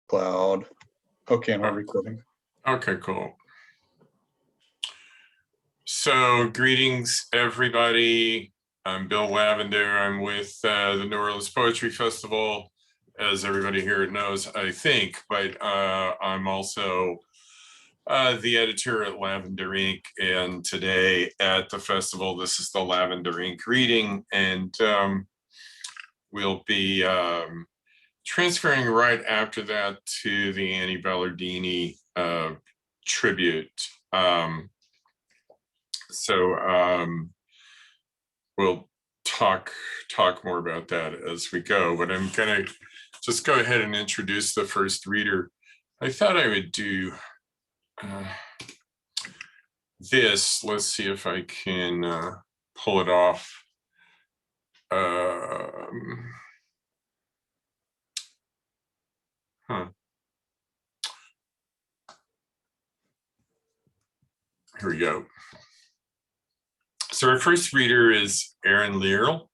Cloud. Okay, I'm recording. Okay, cool. So greetings, everybody. I'm Bill Lavender. I'm with the New Orleans Poetry Festival, as everybody here knows, I think, but I'm also the editor at Lavender Ink, and today at the festival, this is the Lavender Ink reading, and we'll be transferring right after that to the Anny Ballardini tribute. We'll talk more about that as we go, but I'm gonna just go ahead and introduce the first reader. I thought I would do this. Let's see if I can pull it off. Here we go. So our first reader is Erin Lierl.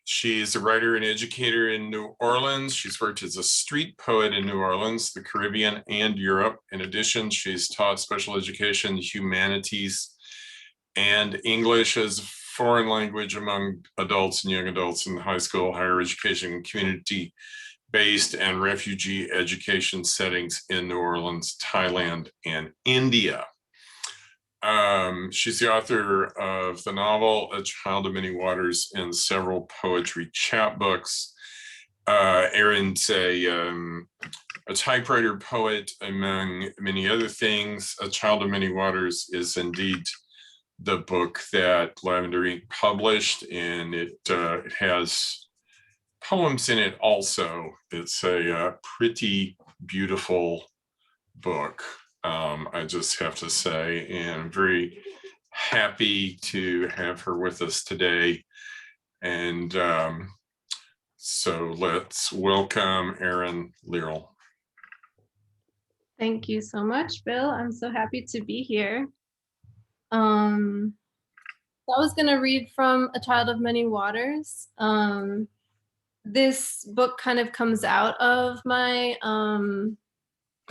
She's a writer and educator in New Orleans. She's worked as a street poet in New Orleans, the Caribbean, and Europe. In addition, she's taught special education, humanities, and English as a foreign language among adults and young adults in high school, higher education, community-based, and refugee education settings in New Orleans, Thailand, and India. She's the author of the novel A Child of Many Waters and several poetry chapbooks. Erin's a typewriter poet, among many other things. A Child of Many Waters is indeed the book that Lavender Ink published, and it has poems in it also. It's a pretty beautiful book. I just have to say, and I'm very happy to have her with us today. And so let's welcome Erin Lierl. Thank you so much, Bill. I'm so happy to be here. I was going to read from A Child of Many Waters. This book kind of comes out of my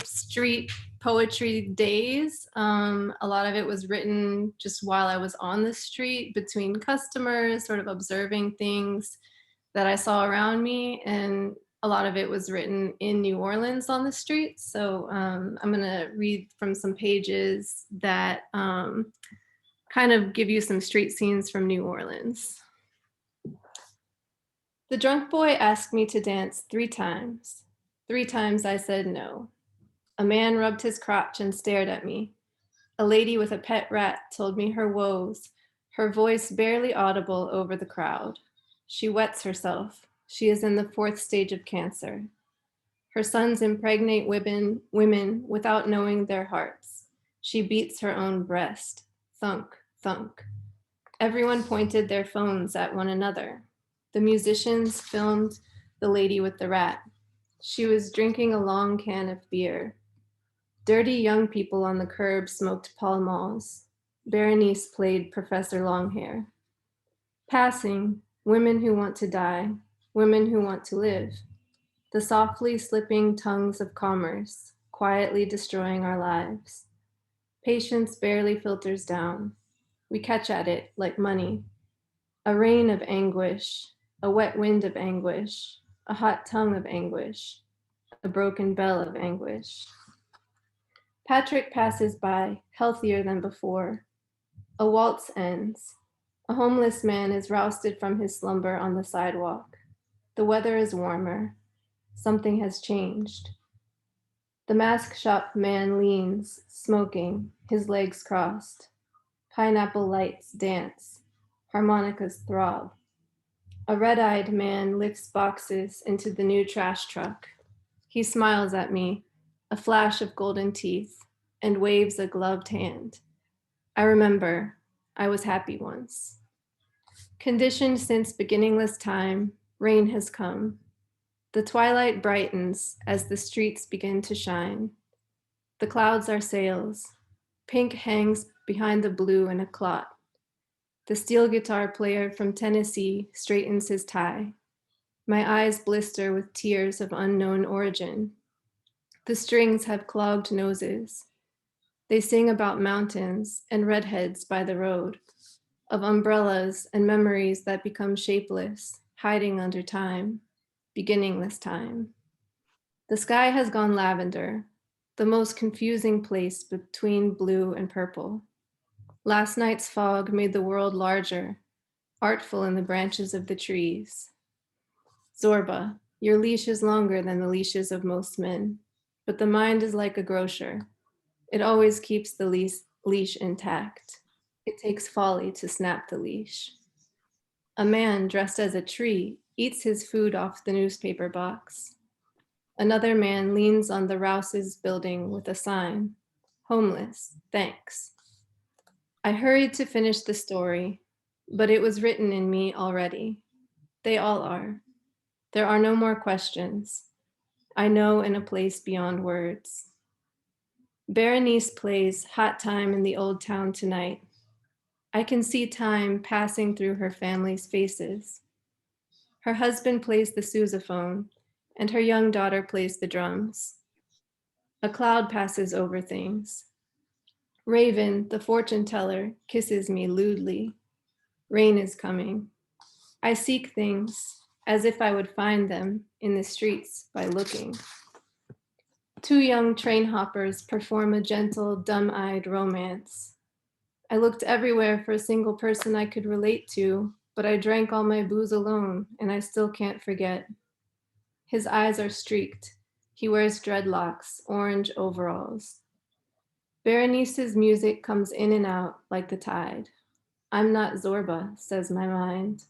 street poetry days. A lot of it was written just while I was on the street between customers, sort of observing things that I saw around me, and a lot of it was written in New Orleans on the street. So I'm gonna read from some pages that kind of give you some street scenes from New Orleans. The drunk boy asked me to dance 3 times. 3 times I said no. A man rubbed his crotch and stared at me. A lady with a pet rat told me her woes, her voice barely audible over the crowd. She wets herself. She is in the 4th stage of cancer. Her sons impregnate women without knowing their hearts. She beats her own breast. Thunk, thunk. Everyone pointed their phones at one another. The musicians filmed the lady with the rat. She was drinking a long can of beer. Dirty young people on the curb smoked Pall Malls. Berenice played Professor Longhair. Passing, women who want to die, women who want to live. The softly slipping tongues of commerce, quietly destroying our lives. Patience barely filters down. We catch at it like money. A rain of anguish, a wet wind of anguish, a hot tongue of anguish, a broken bell of anguish. Patrick passes by, healthier than before. A waltz ends. A homeless man is rousted from his slumber on the sidewalk. The weather is warmer. Something has changed. The mask shop man leans, smoking, his legs crossed. Pineapple lights dance. Harmonicas throb. A red-eyed man lifts boxes into the new trash truck. He smiles at me, a flash of golden teeth, and waves a gloved hand. I remember, I was happy once. Conditioned since beginningless time, rain has come. The twilight brightens as the streets begin to shine. The clouds are sails. Pink hangs behind the blue in a clot. The steel guitar player from Tennessee straightens his tie. My eyes blister with tears of unknown origin. The strings have clogged noses. They sing about mountains and redheads by the road, of umbrellas and memories that become shapeless, hiding under time, beginningless time. The sky has gone lavender, the most confusing place between blue and purple. Last night's fog made the world larger, artful in the branches of the trees. Zorba, your leash is longer than the leashes of most men, but the mind is like a grocer. It always keeps the leash intact. It takes folly to snap the leash. A man dressed as a tree eats his food off the newspaper box. Another man leans on the Rouse's building with a sign, homeless, thanks. I hurried to finish the story, but it was written in me already. They all are. There are no more questions. I know in a place beyond words. Berenice plays Hot Time in the Old Town tonight. I can see time passing through her family's faces. Her husband plays the sousaphone, and her young daughter plays the drums. A cloud passes over things. Raven, the fortune teller, kisses me lewdly. Rain is coming. I seek things as if I would find them in the streets by looking. Two young train hoppers perform a gentle, dumb-eyed romance. I looked everywhere for a single person I could relate to, but I drank all my booze alone, and I still can't forget. His eyes are streaked. He wears dreadlocks, orange overalls. Berenice's music comes in and out like the tide. I'm not Zorba, says my mind.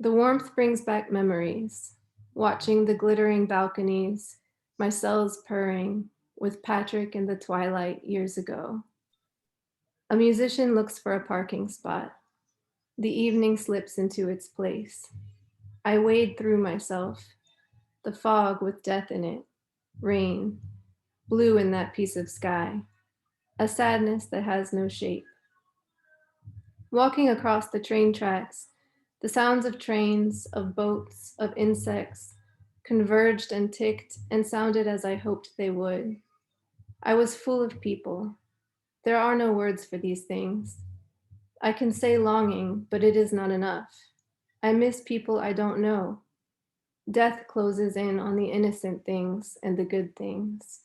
The warmth brings back memories, watching the glittering balconies, my cells purring, with Patrick in the twilight years ago. A musician looks for a parking spot. The evening slips into its place. I wade through myself, the fog with death in it, rain, blue in that piece of sky, a sadness that has no shape. Walking across the train tracks, the sounds of trains, of boats, of insects converged and ticked and sounded as I hoped they would. I was full of people. There are no words for these things. I can say longing, but it is not enough. I miss people I don't know. Death closes in on the innocent things and the good things.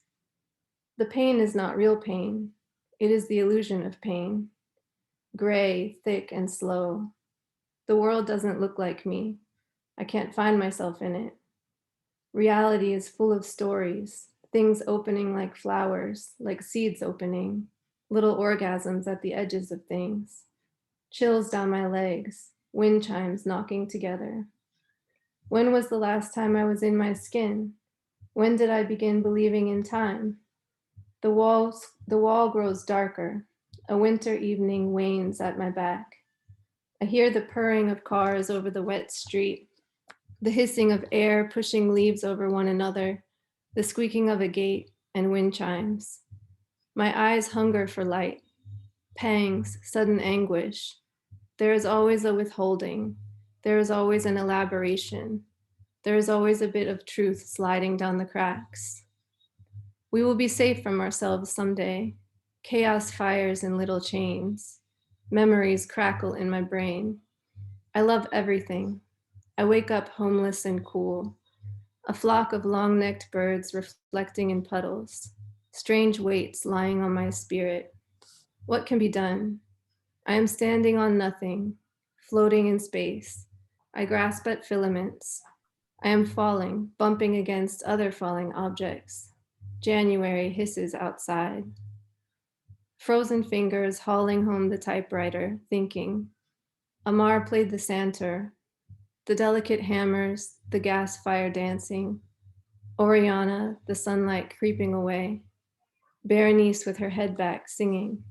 The pain is not real pain. It is the illusion of pain. Gray, thick, and slow. The world doesn't look like me. I can't find myself in it. Reality is full of stories, things opening like flowers, like seeds opening, little orgasms at the edges of things, chills down my legs, wind chimes knocking together. When was the last time I was in my skin? When did I begin believing in time? The wall grows darker. A winter evening wanes at my back. I hear the purring of cars over the wet street, the hissing of air pushing leaves over one another, the squeaking of a gate and wind chimes. My eyes hunger for light, pangs, sudden anguish. There is always a withholding. There is always an elaboration. There is always a bit of truth sliding down the cracks. We will be safe from ourselves someday. Chaos fires in little chains. Memories crackle in my brain. I love everything. I wake up homeless and cool. A flock of long-necked birds reflecting in puddles. Strange weights lying on my spirit. What can be done? I am standing on nothing, floating in space. I grasp at filaments. I am falling, bumping against other falling objects. January hisses outside. Frozen fingers hauling home the typewriter, thinking. Amar played the santur, the delicate hammers, the gas fire dancing. Oriana, the sunlight creeping away. Berenice with her head back, singing.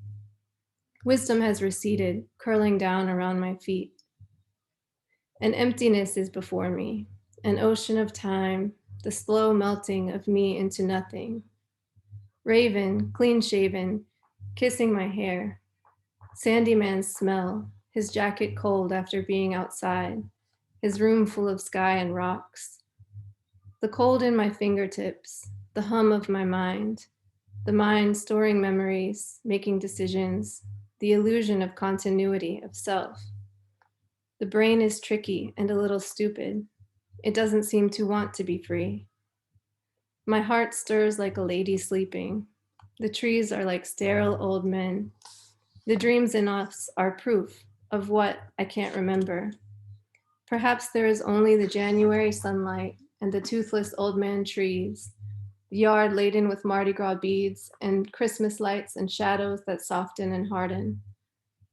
Wisdom has receded, curling down around my feet. An emptiness is before me, an ocean of time, the slow melting of me into nothing. Raven, clean-shaven, kissing my hair. Sandy man's smell, his jacket cold after being outside, his room full of sky and rocks. The cold in my fingertips, the hum of my mind, the mind storing memories, making decisions, the illusion of continuity of self. The brain is tricky and a little stupid. It doesn't seem to want to be free. My heart stirs like a lady sleeping. The trees are like sterile old men. The dreams in us are proof of what I can't remember. Perhaps there is only the January sunlight and the toothless old man trees, the yard laden with Mardi Gras beads and Christmas lights and shadows that soften and harden,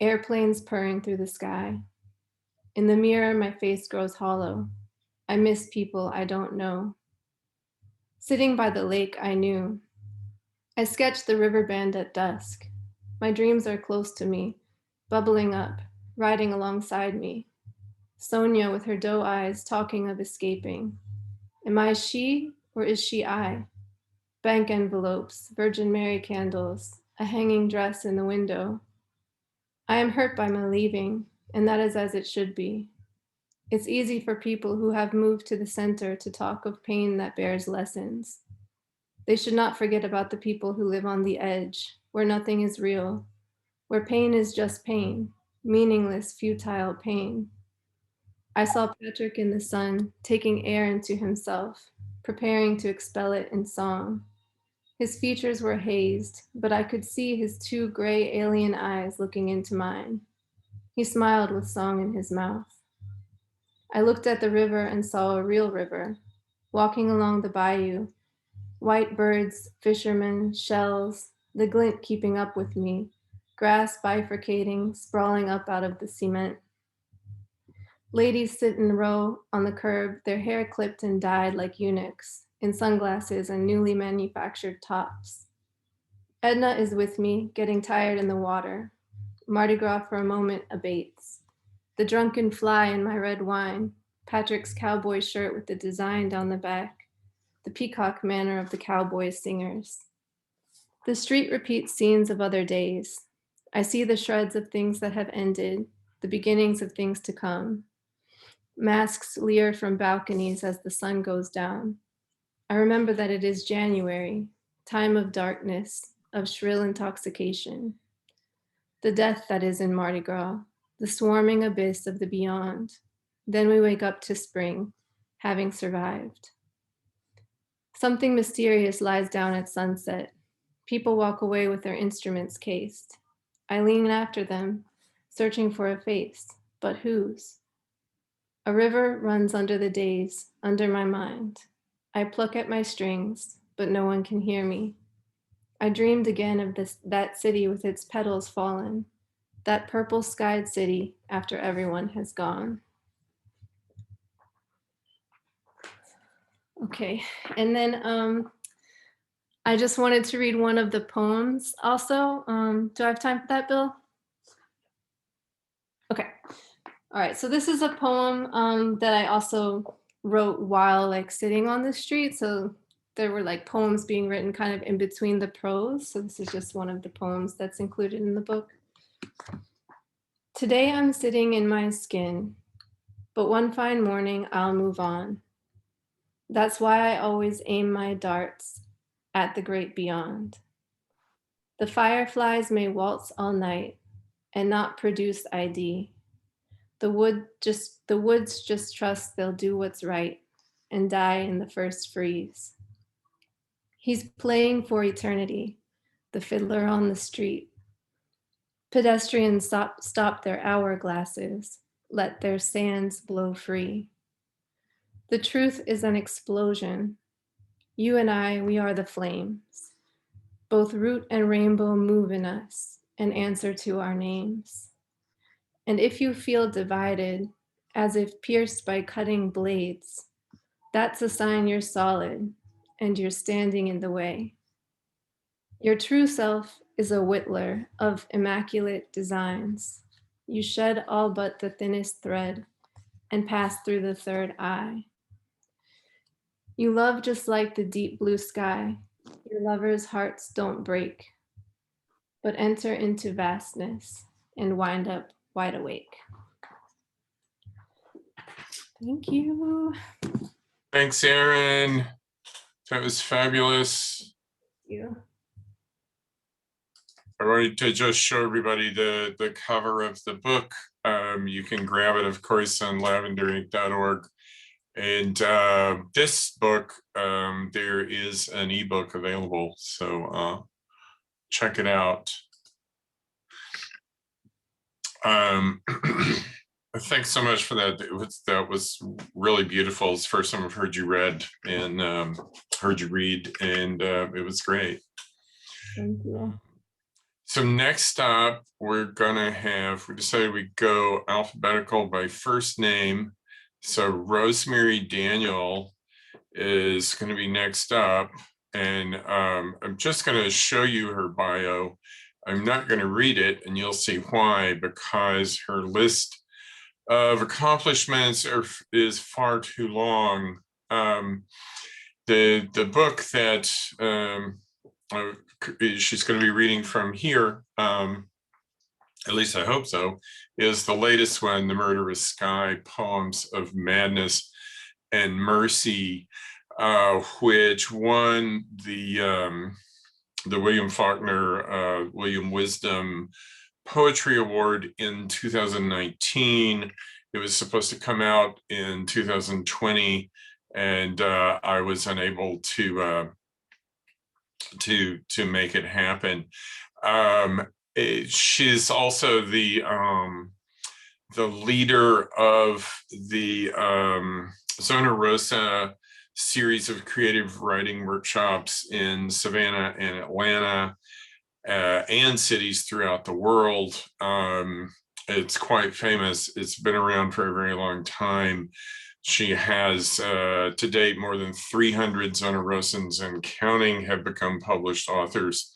airplanes purring through the sky. In the mirror, my face grows hollow. I miss people I don't know. Sitting by the lake, I knew. I sketched the river bend at dusk. My dreams are close to me, bubbling up, riding alongside me. Sonia with her doe eyes talking of escaping. Am I she or is she I? Bank envelopes, Virgin Mary candles, a hanging dress in the window. I am hurt by my leaving, and that is as it should be. It's easy for people who have moved to the center to talk of pain that bears lessons. They should not forget about the people who live on the edge, where nothing is real, where pain is just pain, meaningless, futile pain. I saw Patrick in the sun, taking air into himself, preparing to expel it in song. His features were hazed, but I could see his two gray alien eyes looking into mine. He smiled with song in his mouth. I looked at the river and saw a real river, walking along the bayou, white birds, fishermen, shells, the glint keeping up with me, grass bifurcating, sprawling up out of the cement. Ladies sit in a row on the curb, their hair clipped and dyed like eunuchs, in sunglasses and newly manufactured tops. Edna is with me, getting tired in the water. Mardi Gras for a moment abates. The drunken fly in my red wine, Patrick's cowboy shirt with the design down the back, the peacock manner of the cowboy singers. The street repeats scenes of other days. I see the shreds of things that have ended, the beginnings of things to come. Masks leer from balconies as the sun goes down. I remember that it is January, time of darkness, of shrill intoxication. The death that is in Mardi Gras, the swarming abyss of the beyond. Then we wake up to spring, having survived. Something mysterious lies down at sunset. People walk away with their instruments cased. I lean after them, searching for a face, but whose? A river runs under the days, under my mind. I pluck at my strings, but no one can hear me. I dreamed again of that city with its petals fallen, that purple skied city after everyone has gone. Okay, and then I just wanted to read one of the poems also. Do I have time for that, Bill? Okay, all right, so this is a poem that I also wrote while like sitting on the street. So there were like poems being written kind of in between the prose. So this is just one of the poems that's included in the book. Today I'm sitting in my skin, but one fine morning I'll move on. That's why I always aim my darts at the great beyond. The fireflies may waltz all night and not produce ID. The woods just trust they'll do what's right and die in the first freeze. He's playing for eternity, the fiddler on the street. Pedestrians stop their hourglasses, let their sands blow free. The truth is an explosion. You and I, we are the flames. Both root and rainbow move in us and answer to our names. And if you feel divided, as if pierced by cutting blades, that's a sign you're solid and you're standing in the way. Your true self is a whittler of immaculate designs. You shed all but the thinnest thread and pass through the third eye. You love just like the deep blue sky. Your lovers' hearts don't break, but enter into vastness and wind up wide awake. Thank you. Thanks, Erin. That was fabulous. You. I wanted to just show everybody the cover of the book. You can grab it, of course, on lavenderink.org. And this book, there is an ebook available, so check it out. Thanks so much for that. That was really beautiful. It's the first time I've heard you read and heard you read, and it was great. Thank you. So next up, we decided we'd go alphabetical by first name. So Rosemary Daniell is going to be next up. And I'm just going to show you her bio. I'm not going to read it, and you'll see why, because her list of accomplishments is far too long. The book that she's going to be reading from here, at least I hope so, is the latest one, The Murderous Sky, Poems of Madness and Mercy, which won the William Faulkner, William Wisdom Poetry Award in 2019. It was supposed to come out in 2020, and I was unable to make it happen. She's also the leader of the Zona Rosa series of creative writing workshops in Savannah and Atlanta, and cities throughout the world. It's quite famous. It's been around for a very long time. She has, to date, more than 300 Zona Rosans and counting have become published authors.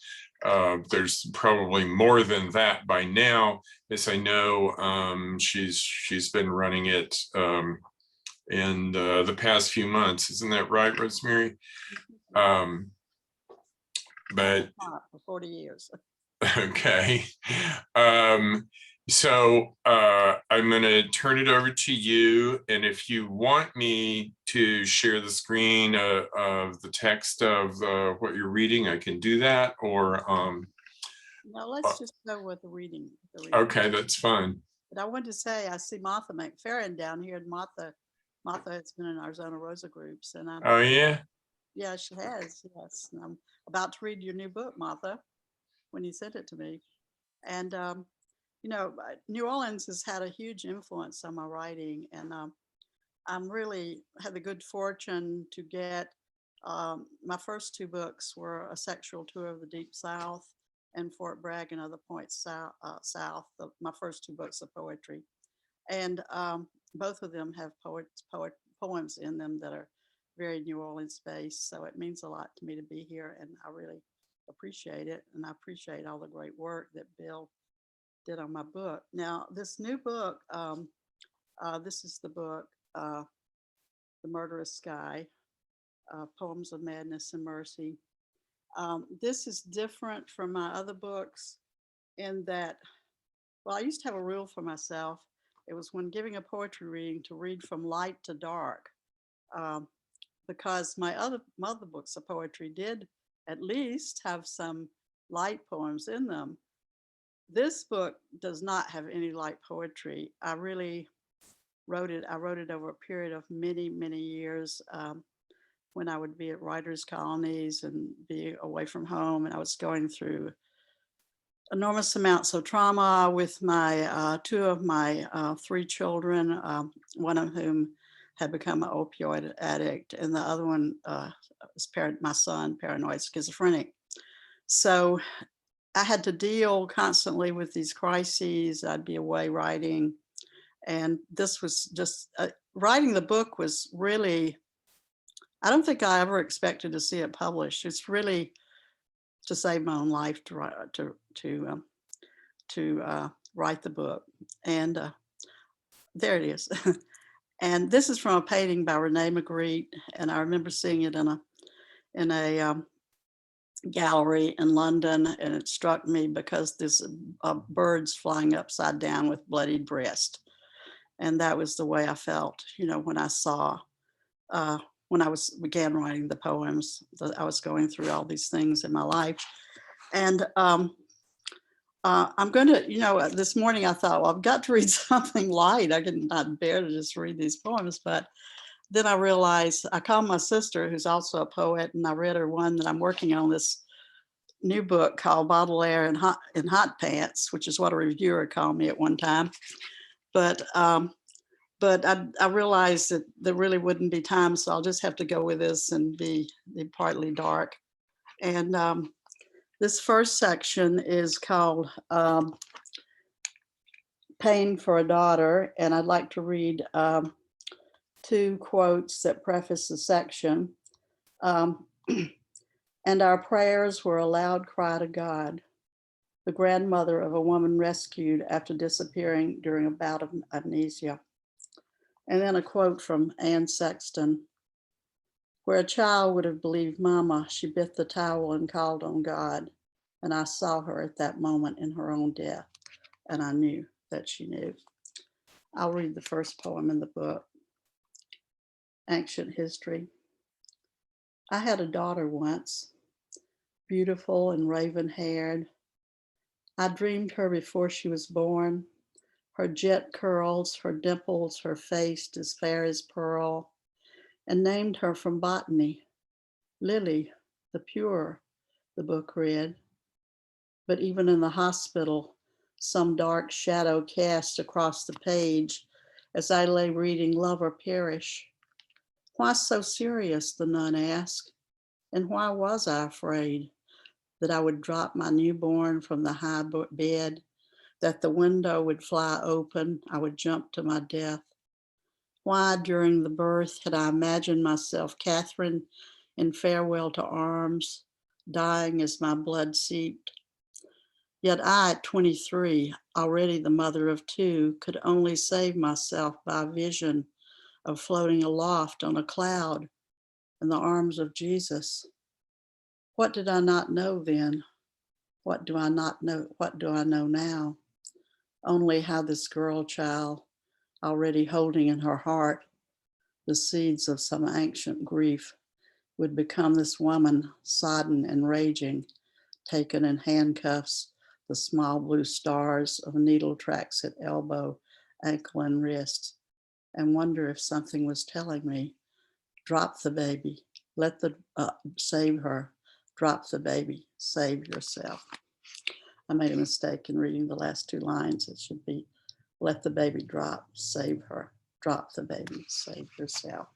There's probably more than that by now. As I know, she's been running it in the past few months. Isn't that right, Rosemary? But for 40 years. Okay. So I'm going to turn it over to you. And if you want me to share the screen of the text of what you're reading, I can do that. Or no, let's just go with the reading. Okay, that's fine. But I wanted to say, I see Martha McFerrin down here, and Martha has been in our Zona Rosa groups. And Oh, yeah? Yeah, she has. Yes. And I'm about to read your new book, Martha, when you sent it to me. And, you know, New Orleans has had a huge influence on my writing. And I'm really had the good fortune to get my first two books were A Sexual Tour of the Deep South and Fort Bragg and Other Points South, my first two books of poetry. And both of them have poems in them that are very New Orleans based. So it means a lot to me to be here, and I really appreciate it. And I appreciate all the great work that Bill did on my book. Now, this new book, this is the book, The Murderous Sky, Poems of Madness and Mercy. This is different from my other books in that, well, I used to have a rule for myself. It was when giving a poetry reading to read from light to dark, because my other books of poetry did at least have some light poems in them. This book does not have any light poetry. I really wrote it over a period of many, many years, when I would be at writers' colonies and be away from home. And I was going through enormous amounts of trauma with my two of my three children, one of whom had become an opioid addict, and the other one was my son, paranoid schizophrenic. So I had to deal constantly with these crises. I'd be away writing. And this was just, writing the book was really, I don't think I ever expected to see it published. It's really to save my own life to write the book. And there it is. And this is from a painting by Renee Magritte, and I remember seeing it in a gallery in London, and it struck me because there's birds flying upside down with bloodied breast, and that was the way I felt, you know, when I saw when I began writing the poems. I was going through all these things in my life. And I'm going to, this morning I thought, well, I've got to read something light. I can not bear to just read these poems. But then I realized, I called my sister, who's also a poet, and I read her one that I'm working on, this new book called Baudelaire in Hot Pants, which is what a reviewer called me at one time. But I realized that there really wouldn't be time, so I'll just have to go with this and be partly dark. And this first section is called Pain for a Daughter, and I'd like to read 2 quotes that preface the section. And our prayers were a loud cry to God, the grandmother of a woman rescued after disappearing during a bout of amnesia. And then a quote from Anne Sexton: where a child would have believed Mama, she bit the towel and called on God. And I saw her at that moment in her own death, and I knew that she knew. I'll read the first poem in the book. Ancient History. I had a daughter once, beautiful and raven-haired. I dreamed her before she was born, her jet curls, her dimples, her face as fair as pearl, and named her from botany, Lily, the pure, the book read. But even in the hospital, some dark shadow cast across the page as I lay reading Love or Perish. Why so serious, the nun asked, and why was I afraid that I would drop my newborn from the high bed, that the window would fly open, I would jump to my death? Why, during the birth, had I imagined myself Catherine in Farewell to Arms, dying as my blood seeped? Yet I, at 23, already the mother of 2, could only save myself by a vision of floating aloft on a cloud in the arms of Jesus. What did I not know then? What do I not know? What do I know now? Only how this girl child, already holding in her heart the seeds of some ancient grief, would become this woman, sodden and raging, taken in handcuffs, the small blue stars of needle tracks at elbow, ankle, and wrist, and wonder if something was telling me, drop the baby, let the, save her, drop the baby, save yourself. I made a mistake in reading the last 2 lines. It should be, let the baby drop, save her, drop the baby, save yourself.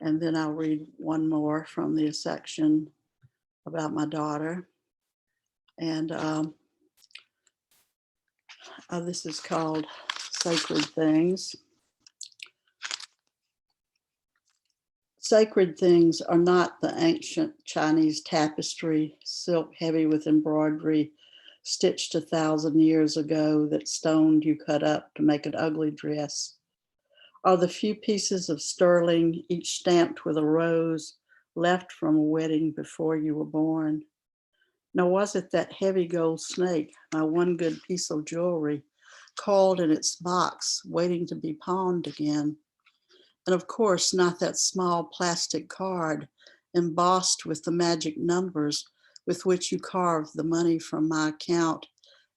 And then I'll read one more from the section about my daughter. And this is called Sacred Things. Sacred things are not the ancient Chinese tapestry, silk heavy with embroidery, stitched 1,000 years ago that stoned you cut up to make an ugly dress, or the few pieces of sterling, each stamped with a rose, left from a wedding before you were born. Nor was it that heavy gold snake, my one good piece of jewelry, coiled in its box, waiting to be pawned again. And of course, not that small plastic card embossed with the magic numbers with which you carved the money from my account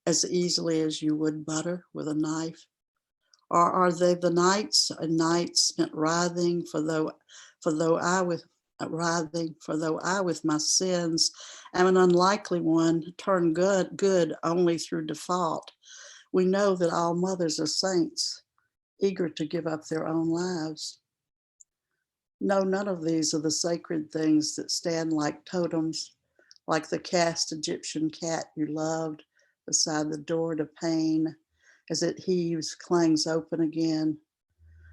as easily as you would butter with a knife. Or are they the nights and nights spent writhing for though I with my sins am an unlikely one, turned good only through default? We know that all mothers are saints, eager to give up their own lives. No, none of these are the sacred things that stand like totems, like the cast Egyptian cat you loved beside the door to pain as it heaves, clangs open again.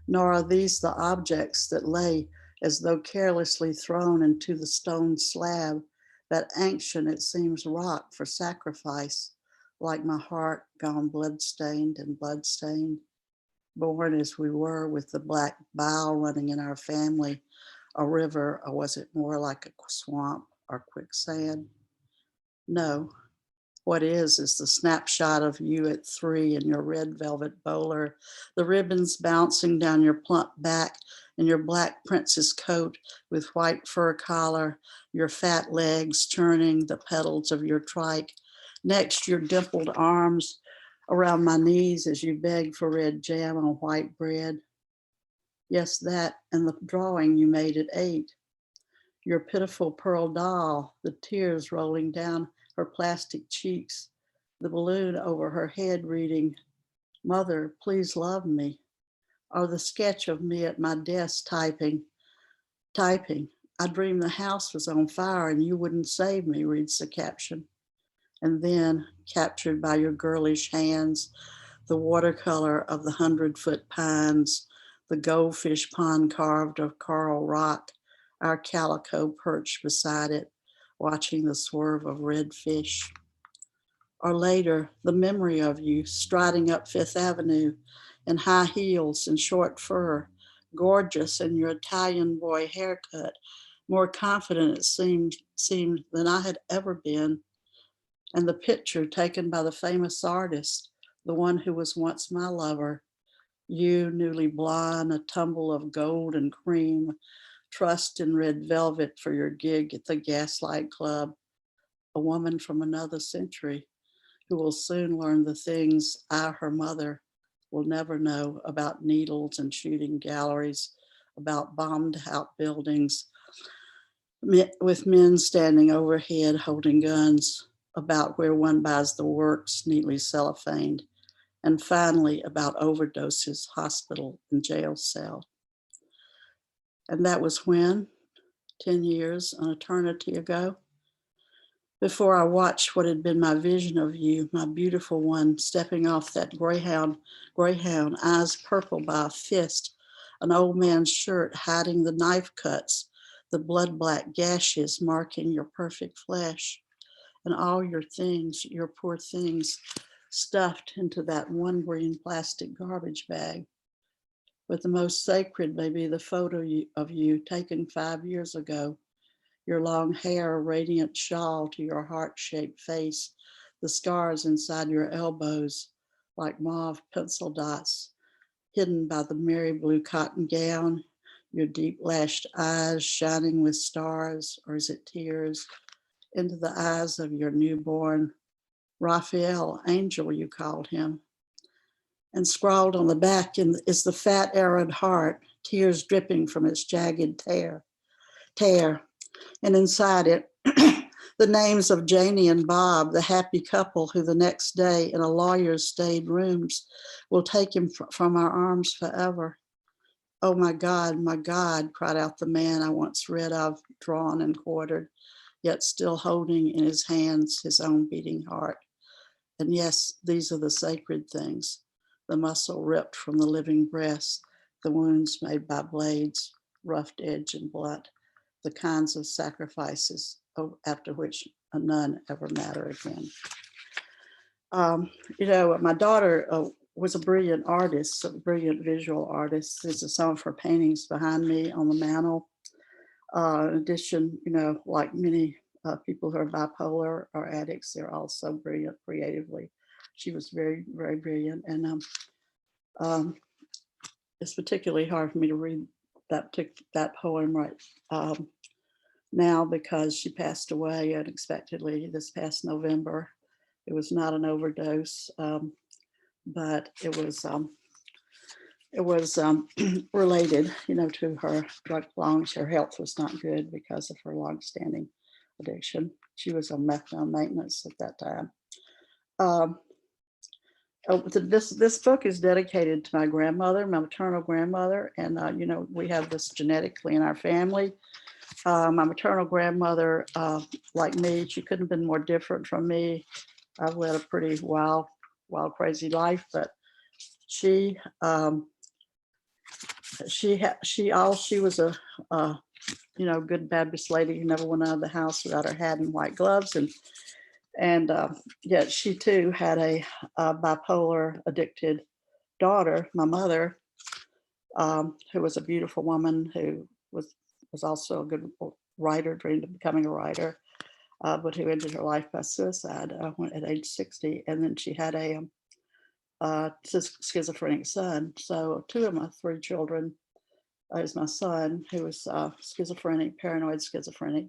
Nor are these the objects that lay as though carelessly thrown into the stone slab, that ancient, it seems, rock for sacrifice, like my heart gone blood-stained and blood-stained. Born as we were with the black bile running in our family, a river, or was it more like a swamp or quicksand? No, what is the snapshot of you at 3 in your red velvet bowler, the ribbons bouncing down your plump back in your black princess coat with white fur collar, your fat legs churning the pedals of your trike. Next, your dimpled arms around my knees as you beg for red jam on white bread. Yes, that and the drawing you made at 8. Your pitiful pearl doll, the tears rolling down her plastic cheeks, the balloon over her head reading, "Mother, please love me," or the sketch of me at my desk typing. "I dreamed the house was on fire and you wouldn't save me," reads the caption. And then, captured by your girlish hands, the watercolor of the 100-foot pines, the goldfish pond carved of coral rock, our calico perched beside it, watching the swerve of red fish. Or later, the memory of you striding up Fifth Avenue in high heels and short fur, gorgeous in your Italian boy haircut, more confident it seemed than I had ever been. And the picture taken by the famous artist, the one who was once my lover, you newly blonde, a tumble of gold and cream, trussed in red velvet for your gig at the Gaslight Club, a woman from another century who will soon learn the things I, her mother, will never know about needles and shooting galleries, about bombed out buildings with men standing overhead holding guns, about where one buys the works neatly cellophaned, and finally about overdoses, hospital and jail cell. And that was when, 10 years, an eternity ago, before I watched what had been my vision of you, my beautiful one, stepping off that greyhound, eyes purple by a fist, an old man's shirt hiding the knife cuts, the blood black gashes marking your perfect flesh, and all your things, your poor things, stuffed into that one green plastic garbage bag. But the most sacred may be the photo of you taken 5 years ago, your long hair, a radiant shawl to your heart-shaped face, the scars inside your elbows like mauve pencil dots, hidden by the merry blue cotton gown, your deep lashed eyes shining with stars, or is it tears, into the eyes of your newborn Raphael, angel you called him. And scrawled on the back is the fat arid heart, tears dripping from its jagged tear. And inside it, the names of Janie and Bob, the happy couple who the next day in a lawyer's staid rooms will take him from our arms forever. Oh my God, cried out the man I once read of, drawn and quartered, yet still holding in his hands his own beating heart. And yes, these are the sacred things, the muscle ripped from the living breast, the wounds made by blades, roughed edge and blood, the kinds of sacrifices after which none ever matter again. My daughter was a brilliant artist, a brilliant visual artist. There's some of her paintings behind me on the mantle. In addition, like many people who are bipolar or addicts, they're also brilliant creatively. She was very, very brilliant. And it's particularly hard for me to read that poem right now because she passed away unexpectedly this past November. It was not an overdose, but it was related, to her drug lungs. Her health was not good because of her longstanding addiction. She was on methadone maintenance at that time. This book is dedicated to my grandmother, my maternal grandmother, and we have this genetically in our family. My maternal grandmother, like me, she couldn't have been more different from me. I've led a pretty wild, crazy life, but she was a good Baptist lady who never went out of the house without her hat and white gloves, and yet she too had a bipolar addicted daughter, my mother, who was a beautiful woman who was also a good writer, dreamed of becoming a writer, but who ended her life by suicide at age 60. And then she had a schizophrenic son. So 2 of my 3 children is my son, who is schizophrenic, paranoid schizophrenic.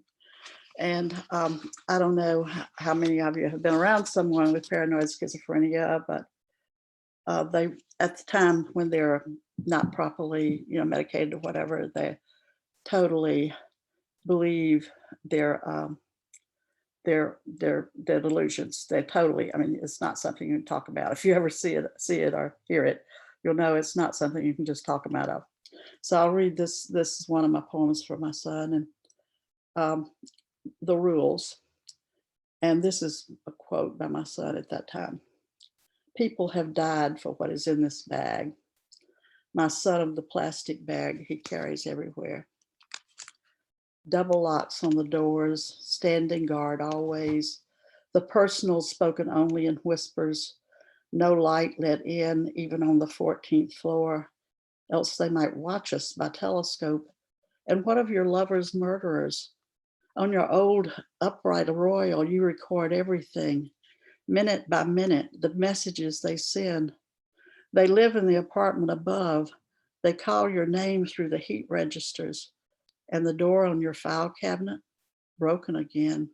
And I don't know how many of you have been around someone with paranoid schizophrenia, but they, at the time when they're not properly, medicated or whatever, they totally believe their delusions. They totally, I mean, it's not something you can talk about. If you ever see it or hear it, you'll know it's not something you can just talk them out of. So I'll read this. This is one of my poems for my son, and the rules. And this is a quote by my son at that time. People have died for what is in this bag. My son of the plastic bag he carries everywhere. Double locks on the doors, standing guard always. The personal spoken only in whispers. No light let in, even on the 14th floor, else they might watch us by telescope. And what of your lover's murderers? On your old upright royal, you record everything, minute by minute, the messages they send. They live in the apartment above. They call your name through the heat registers, and the door on your file cabinet, broken again.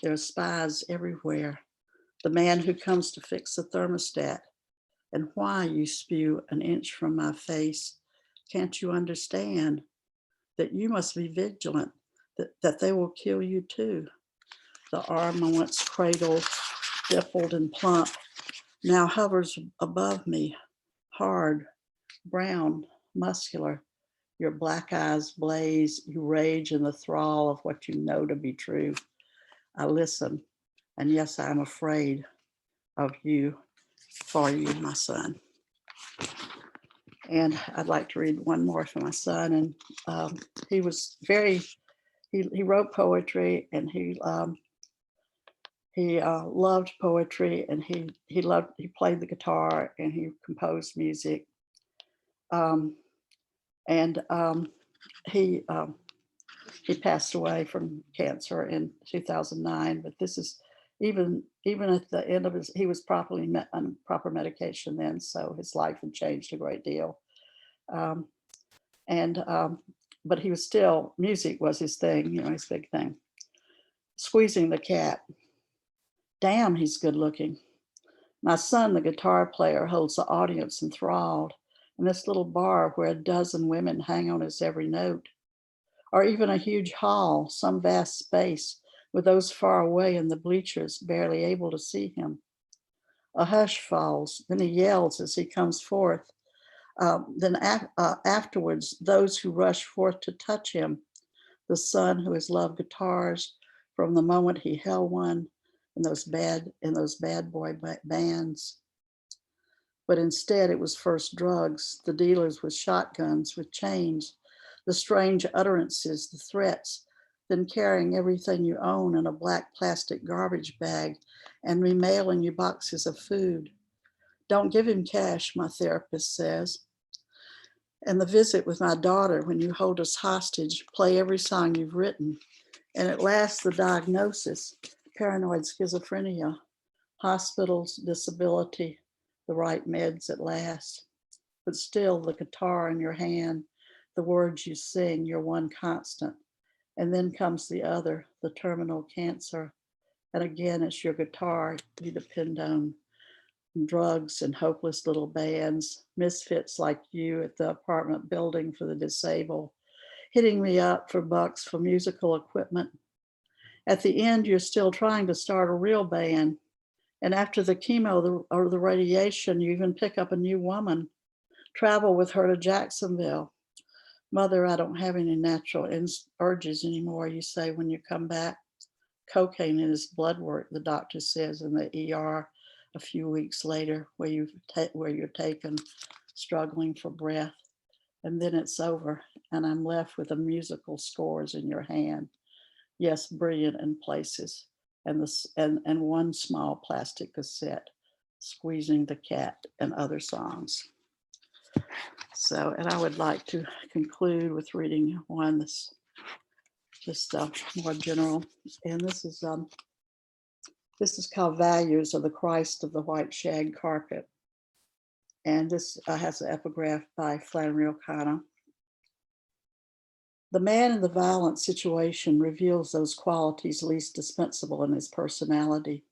There are spies everywhere. The man who comes to fix the thermostat, and why you spew an inch from my face. Can't you understand that you must be vigilant, that they will kill you too? The arm I once cradled, dimpled and plump, now hovers above me, hard, brown, muscular. Your black eyes blaze, you rage in the thrall of what you know to be true. I listen, and yes, I'm afraid of you, for you, my son. And I'd like to read one more for my son. And he was he wrote poetry, and he loved poetry, and he played the guitar, and he composed music. He passed away from cancer in 2009, but this is even at the end of he was properly on proper medication then, so his life had changed a great deal. But he was still, music was his thing, his big thing. Squeezing the cat. Damn, he's good looking. My son, the guitar player, holds the audience enthralled in this little bar where a dozen women hang on his every note. Or even a huge hall, some vast space with those far away in the bleachers barely able to see him. A hush falls, then he yells as he comes forth. Afterwards, those who rush forth to touch him, the son who has loved guitars from the moment he held one in those bad boy bands. But instead, it was first drugs, the dealers with shotguns, with chains, the strange utterances, the threats, then carrying everything you own in a black plastic garbage bag and remailing you boxes of food. Don't give him cash, my therapist says. And the visit with my daughter, when you hold us hostage, play every song you've written. And at last, the diagnosis, paranoid schizophrenia, hospitals, disability, the right meds at last. But still, the guitar in your hand, the words you sing, your one constant. And then comes the other, the terminal cancer. And again, it's your guitar you depend on. Drugs and hopeless little bands, misfits like you at the apartment building for the disabled, hitting me up for bucks for musical equipment. At the end, you're still trying to start a real band. And after the chemo or the radiation, you even pick up a new woman, travel with her to Jacksonville. Mother, I don't have any natural urges anymore, you say when you come back. Cocaine in his blood work, the doctor says in the ER a few weeks later, where you're taken, struggling for breath. And then it's over, and I'm left with the musical scores in your hand. Yes, brilliant in places, and one small plastic cassette, Squeezing the Cat and other songs. So, and I would like to conclude with reading one that's just more general. And this is called Values of the Christ of the White Shag Carpet. And this has an epigraph by Flannery O'Connor. The man in the violent situation reveals those qualities least dispensable in his personality,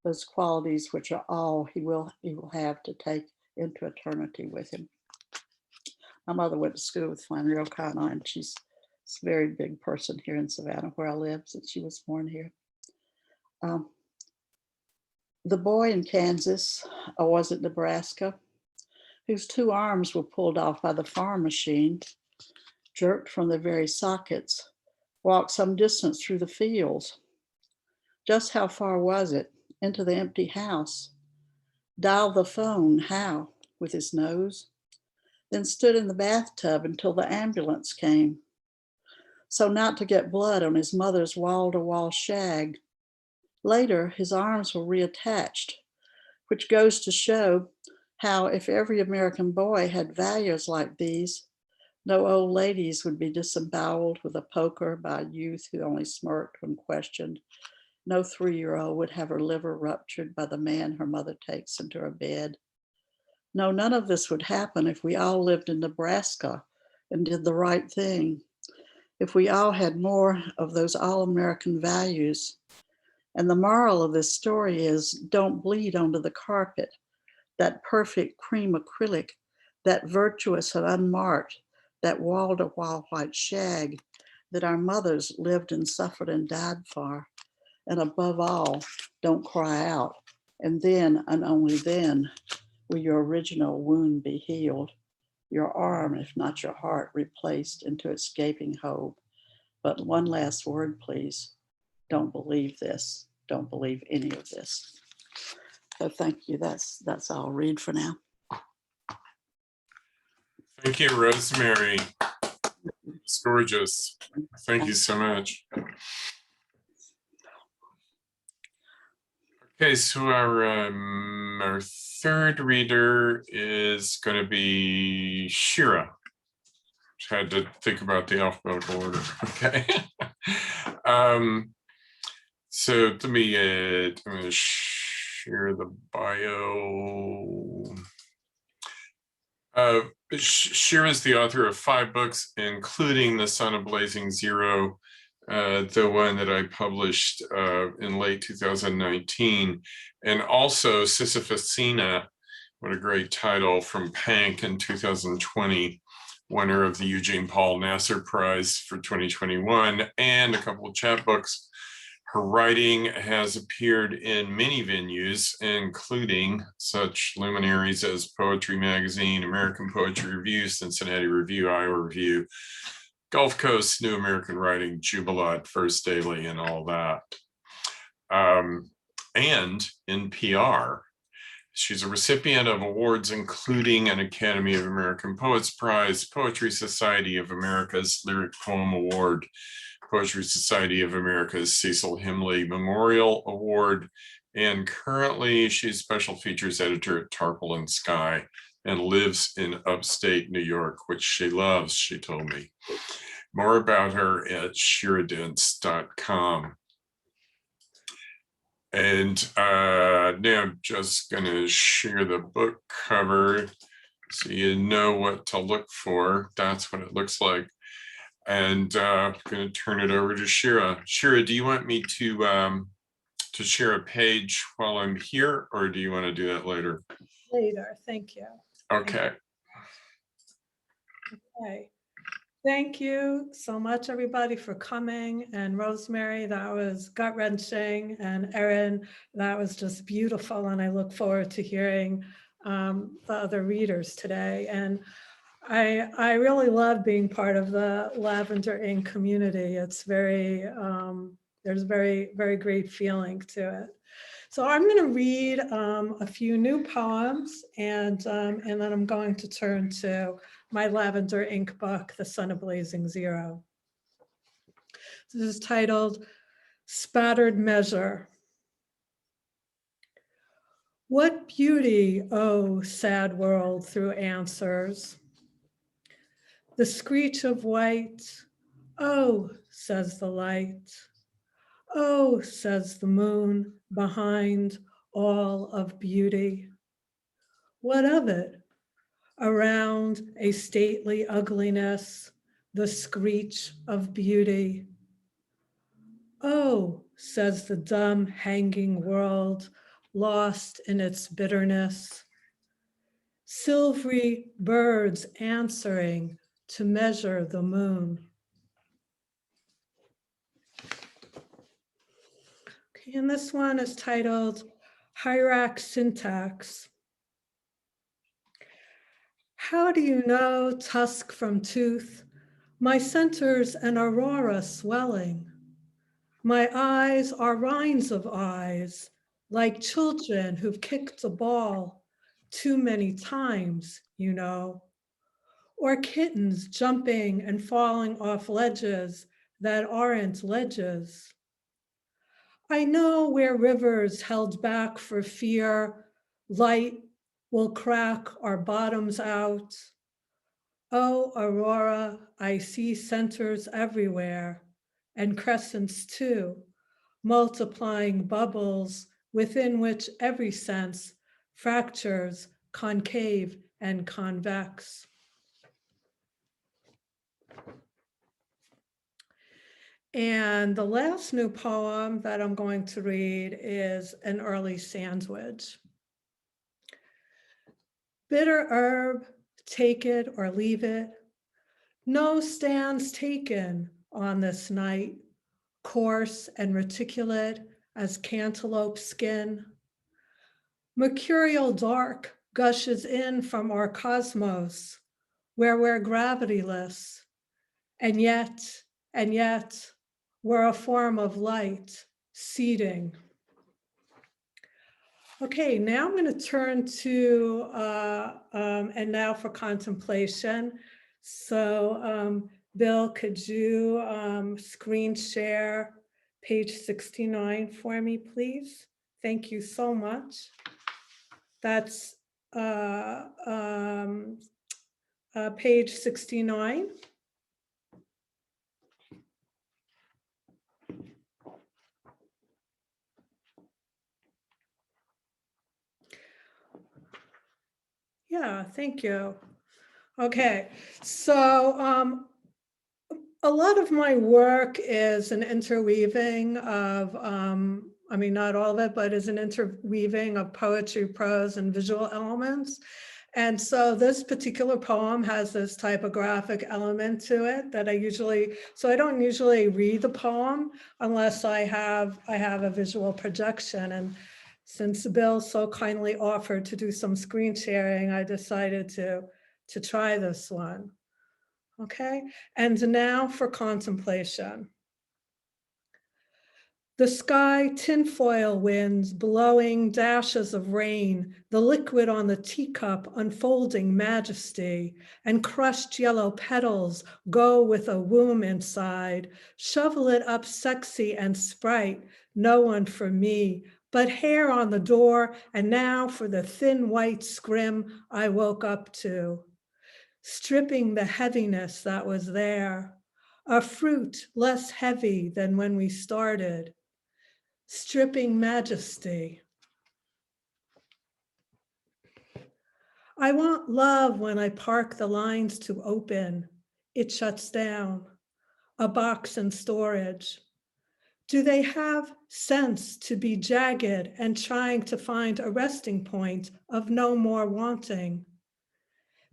those qualities which are all he will have to take into eternity with him. My mother went to school with Flannery O'Connor, and she's a very big person here in Savannah, where I live, since she was born here. The boy in Kansas, or was it Nebraska, whose 2 arms were pulled off by the farm machine, jerked from their very sockets, walked some distance through the fields. Just how far was it? Into the empty house. Dialed the phone, how? With his nose. Then stood in the bathtub until the ambulance came, so not to get blood on his mother's wall-to-wall shag. Later, his arms were reattached, which goes to show how if every American boy had values like these, no old ladies would be disemboweled with a poker by a youth who only smirked when questioned. No 3-year-old would have her liver ruptured by the man her mother takes into her bed. No, none of this would happen if we all lived in Nebraska and did the right thing. If we all had more of those all-American values. And the moral of this story is, don't bleed onto the carpet, that perfect cream acrylic, that virtuous and unmarked, that wall-to-wall white shag that our mothers lived and suffered and died for. And above all, don't cry out. And then, and only then, will your original wound be healed, your arm, if not your heart, replaced into its gaping hole. But one last word, please. Don't believe this. Don't believe any of this. So thank you. That's all I'll read for now. Thank you, Rosemary. It's gorgeous. Thank you so much. Okay, so our third reader is going to be Shira. Had to think about the alphabetical order. Okay. So let me I'm going to share the bio. Shira is the author of 5 books, including The Son of Blazing Zero, the one that I published in late 2019, and also Sisyphusina, what a great title, from Pank in 2020, winner of the Eugene Paul Nasser Prize for 2021, and a couple of chapbooks. Her writing has appeared in many venues, including such luminaries as Poetry Magazine, American Poetry Review, Cincinnati Review, Iowa Review, Gulf Coast, New American Writing, Jubilat, First Daily, and all that. And in PR, she's a recipient of awards, including an Academy of American Poets Prize, Poetry Society of America's Lyric Poem Award, Poetry Society of America's Cecil Himley Memorial Award, and currently she's special features editor at Tarpaulin Sky and lives in upstate New York, which she loves, she told me. More about her at shiradentz.com. And now I'm just going to share the book cover so you know what to look for. That's what it looks like. And I'm going to turn it over to Shira. Shira, do you want me to share a page while I'm here, or do you want to do that later? Later, thank you. Okay. Okay. Thank you so much, everybody, for coming. And Rosemary, that was gut-wrenching. And Erin, that was just beautiful. And I look forward to hearing the other readers today. And I really love being part of the Lavender Ink community. It's very, there's very, very great feeling to it. So I'm going to read a few new poems, and then I'm going to turn to my Lavender Ink book, The Son of Blazing Zero. This is titled Spattered Measure. What beauty, oh sad world, through answers. The screech of white, oh, says the light. Oh, says the moon, behind all of beauty. What of it? Around a stately ugliness, the screech of beauty. Oh, says the dumb hanging world, lost in its bitterness. Silvery birds answering to measure the moon. Okay, and this one is titled Hyrax Syntax. How do you know tusk from tooth? My center's an aurora swelling. My eyes are rinds of eyes, like children who've kicked a ball too many times, you know, or kittens jumping and falling off ledges that aren't ledges. I know where rivers held back for fear, light will crack our bottoms out. Oh, Aurora, I see centers everywhere, and crescents too, multiplying bubbles within which every sense fractures concave and convex. And the last new poem that I'm going to read is an early sandwich. Bitter herb, take it or leave it. No stands taken on this night, coarse and reticulate as cantaloupe skin. Mercurial dark gushes in from our cosmos, where we're gravityless, and yet, we're a form of light seeding. Okay, now I'm going to turn to, and now for contemplation. So Bill, could you screen share page 69 for me, please? Thank you so much. That's page 69. Yeah, thank you. Okay, so a lot of my work is an interweaving of, I mean, not all of it, but is an interweaving of poetry, prose, and visual elements. And so this particular poem has this typographic element to it that so I don't usually read the poem unless I have a visual projection. And since Bill so kindly offered to do some screen sharing, I decided to try this one. Okay, and now for contemplation. The sky tinfoil winds blowing dashes of rain, the liquid on the teacup unfolding majesty, and crushed yellow petals go with a womb inside. Shovel it up sexy and sprite, no one for me, but hair on the door, and now for the thin white scrim I woke up to. Stripping the heaviness that was there, a fruit less heavy than when we started. Stripping majesty. I want love when I park the lines to open. It shuts down. A box in storage. Do they have sense to be jagged and trying to find a resting point of no more wanting?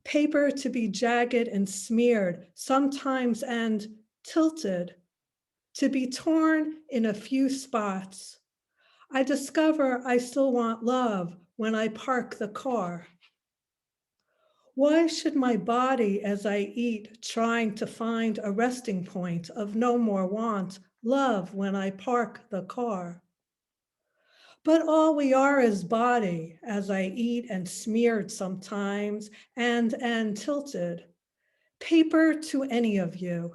Paper to be jagged and smeared, sometimes and tilted, to be torn in a few spots. I discover I still want love when I park the car. Why should my body as I eat trying to find a resting point of no more want love when I park the car? But all we are is body as I eat and smeared sometimes and tilted. Paper to any of you.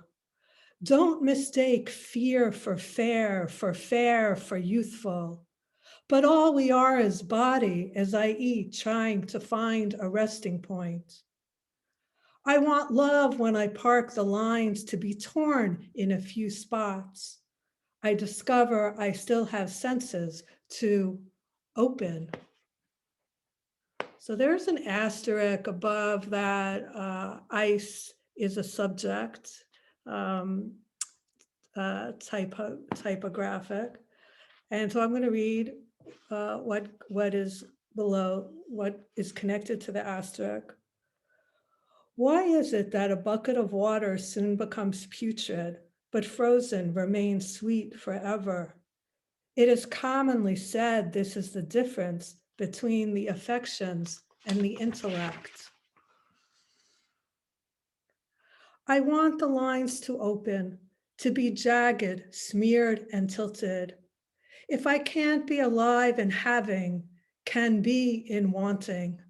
Don't mistake fear for fair for youthful. But all we are is body as I eat, trying to find a resting point. I want love when I park the lines to be torn in a few spots. I discover I still have senses to open. So there's an asterisk above that. Ice is a subject. typographic. And so I'm going to read what is below, what is connected to the asterisk. Why is it that a bucket of water soon becomes putrid, but frozen remains sweet forever? It is commonly said this is the difference between the affections and the intellect. I want the lines to open, to be jagged, smeared, and tilted. If I can't be alive in having, can be in wanting.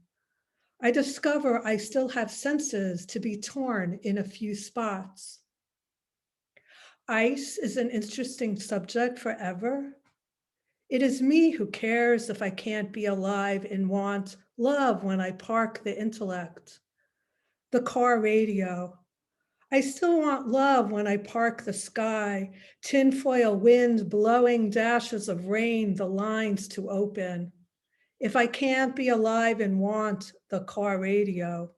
I discover I still have senses to be torn in a few spots. Ice is an interesting subject forever. It is me who cares if I can't be alive in want, love when I park the intellect. The car radio. I still want love when I park the sky, tinfoil wind blowing dashes of rain, the lines to open. If I can't be alive and want the car radio,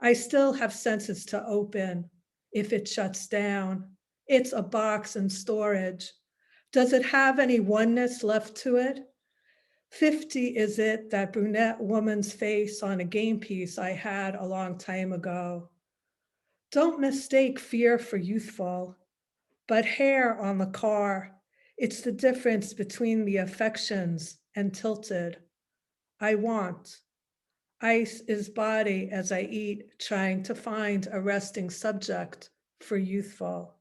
I still have senses to open. If it shuts down, it's a box in storage. Does it have any oneness left to it? 50 is it, that brunette woman's face on a game piece I had a long time ago. Don't mistake fear for youthful, but hair on the car. It's the difference between the affections and tilted. I want. Ice is body as I eat, trying to find a resting subject for youthful.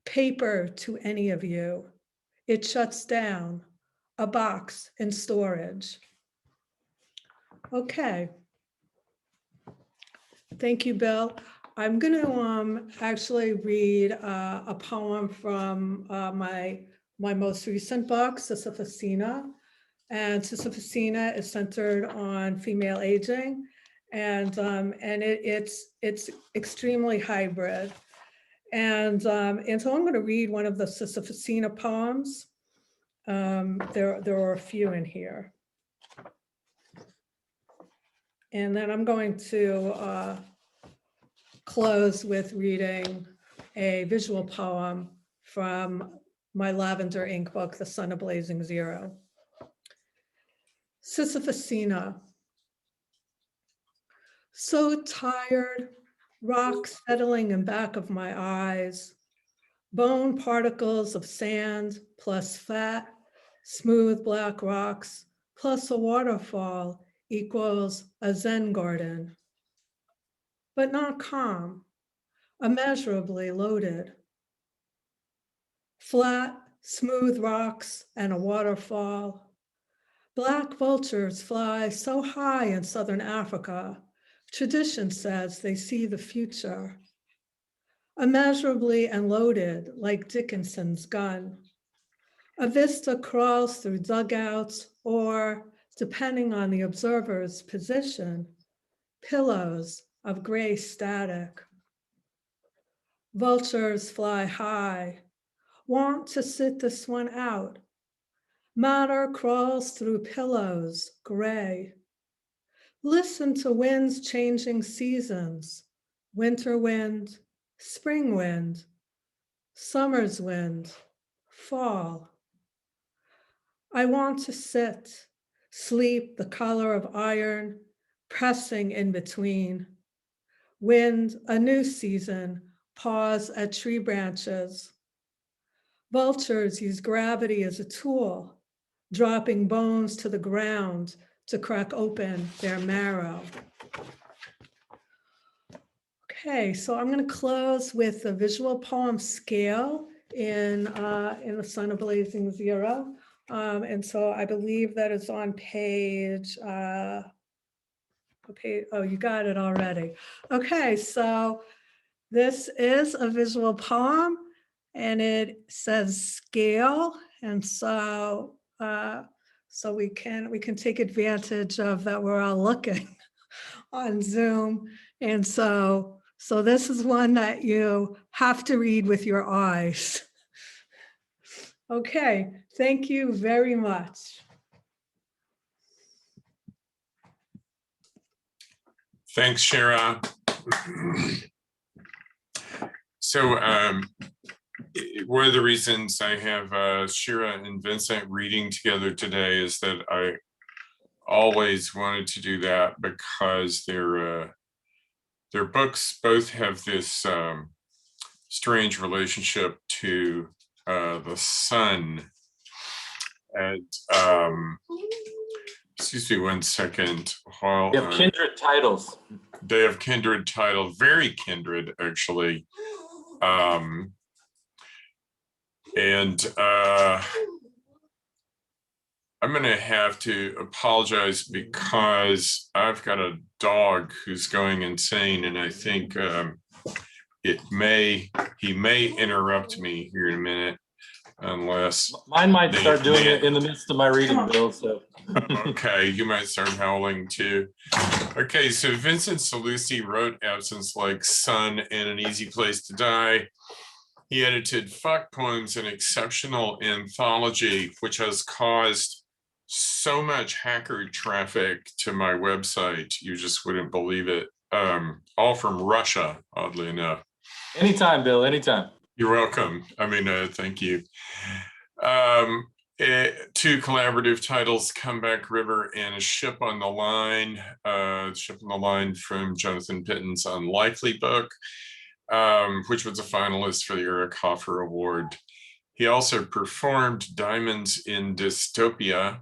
Paper to any of you. It shuts down, a box in storage. Okay. Thank you, Bill. I'm going to actually read a poem from my most recent book, Sisyphusina. And Sisyphusina is centered on female aging, and it's extremely hybrid. And so I'm going to read one of the Sisyphusina poems. There are a few in here. And then I'm going to close with reading a visual poem from my Lavender Ink book, The Sun of Blazing Zero. Sisyphusina. So tired, rocks settling in back of my eyes, bone particles of sand plus fat, smooth black rocks plus a waterfall equals a Zen garden. But not calm, immeasurably loaded. Flat, smooth rocks and a waterfall. Black vultures fly so high in southern Africa, tradition says they see the future. Immeasurably and loaded like Dickinson's gun. A vista crawls through dugouts or, depending on the observer's position, pillows of gray static. Vultures fly high, want to sit this one out. Matter crawls through pillows, gray. Listen to winds changing seasons, winter wind, spring wind, summer's wind, fall. I want to sit, sleep the color of iron, pressing in between. Wind, a new season, pause at tree branches. Vultures use gravity as a tool, dropping bones to the ground to crack open their marrow. Okay, so I'm going to close with the visual poem Scale in The Sun of Blazing Zero. And so I believe that is on page, oh, you got it already. Okay, so this is a visual poem and it says scale. And so so we can take advantage of that we're all looking on Zoom. And so this is one that you have to read with your eyes. Okay, thank you very much. Thanks, Shira. So one of the reasons I have Shira and Vincent reading together today is that I always wanted to do that because their books both have this strange relationship to the sun. And excuse me one second. While They have kindred titles. they have kindred title, very kindred actually. I'm going to have to apologize because I've got a dog who's going insane, and I think he may interrupt me here in a minute, unless Mine might start doing it in the midst of my reading, Bill. So okay, you might start howling too. Okay, so Vincent Sallusti wrote Absence Like Sun and An Easy Place to Die. He edited Fuck Poems, an exceptional anthology, which has caused so much hacker traffic to my website. You just wouldn't believe it. All from Russia, oddly enough. anytime, Bill, anytime. You're welcome. I mean, thank you. Two collaborative titles, Comeback River and A Ship on the Line. Ship on the Line from Jonathan Pitton's Unlikely book, which was a finalist for the Eric Hoffer Award. He also performed Diamonds in Dystopia,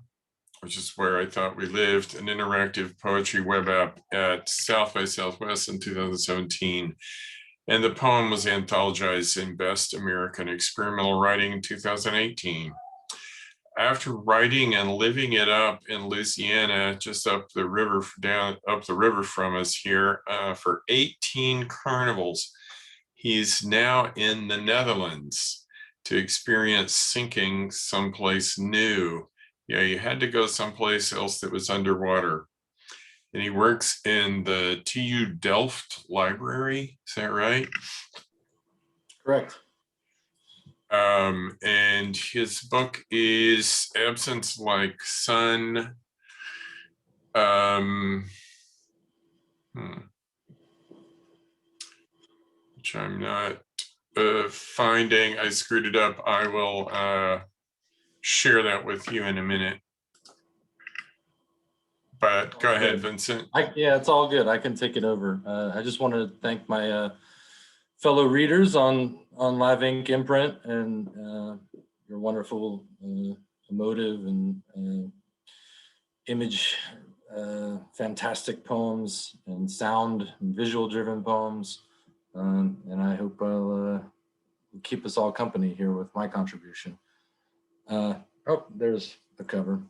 which is where I thought we lived, an interactive poetry web app at South by Southwest in 2017. And the poem was anthologized in Best American Experimental Writing in 2018. After writing and living it up in Louisiana, just up the river from us here, for 18 carnivals, he's now in the Netherlands to experience sinking someplace new. Yeah, you had to go someplace else that was underwater. And he works in the TU Delft library, is that right? Correct. And his book is Absence Like Sun. Which I'm not finding. I screwed it up. I will share that with you in a minute. But go ahead, Vincent. Yeah, it's all good. I can take it over. I just want to thank my fellow readers on Live Ink imprint and your wonderful emotive and image fantastic poems and sound and visual driven poems. And I hope I'll keep us all company here with my contribution. Oh, there's the cover.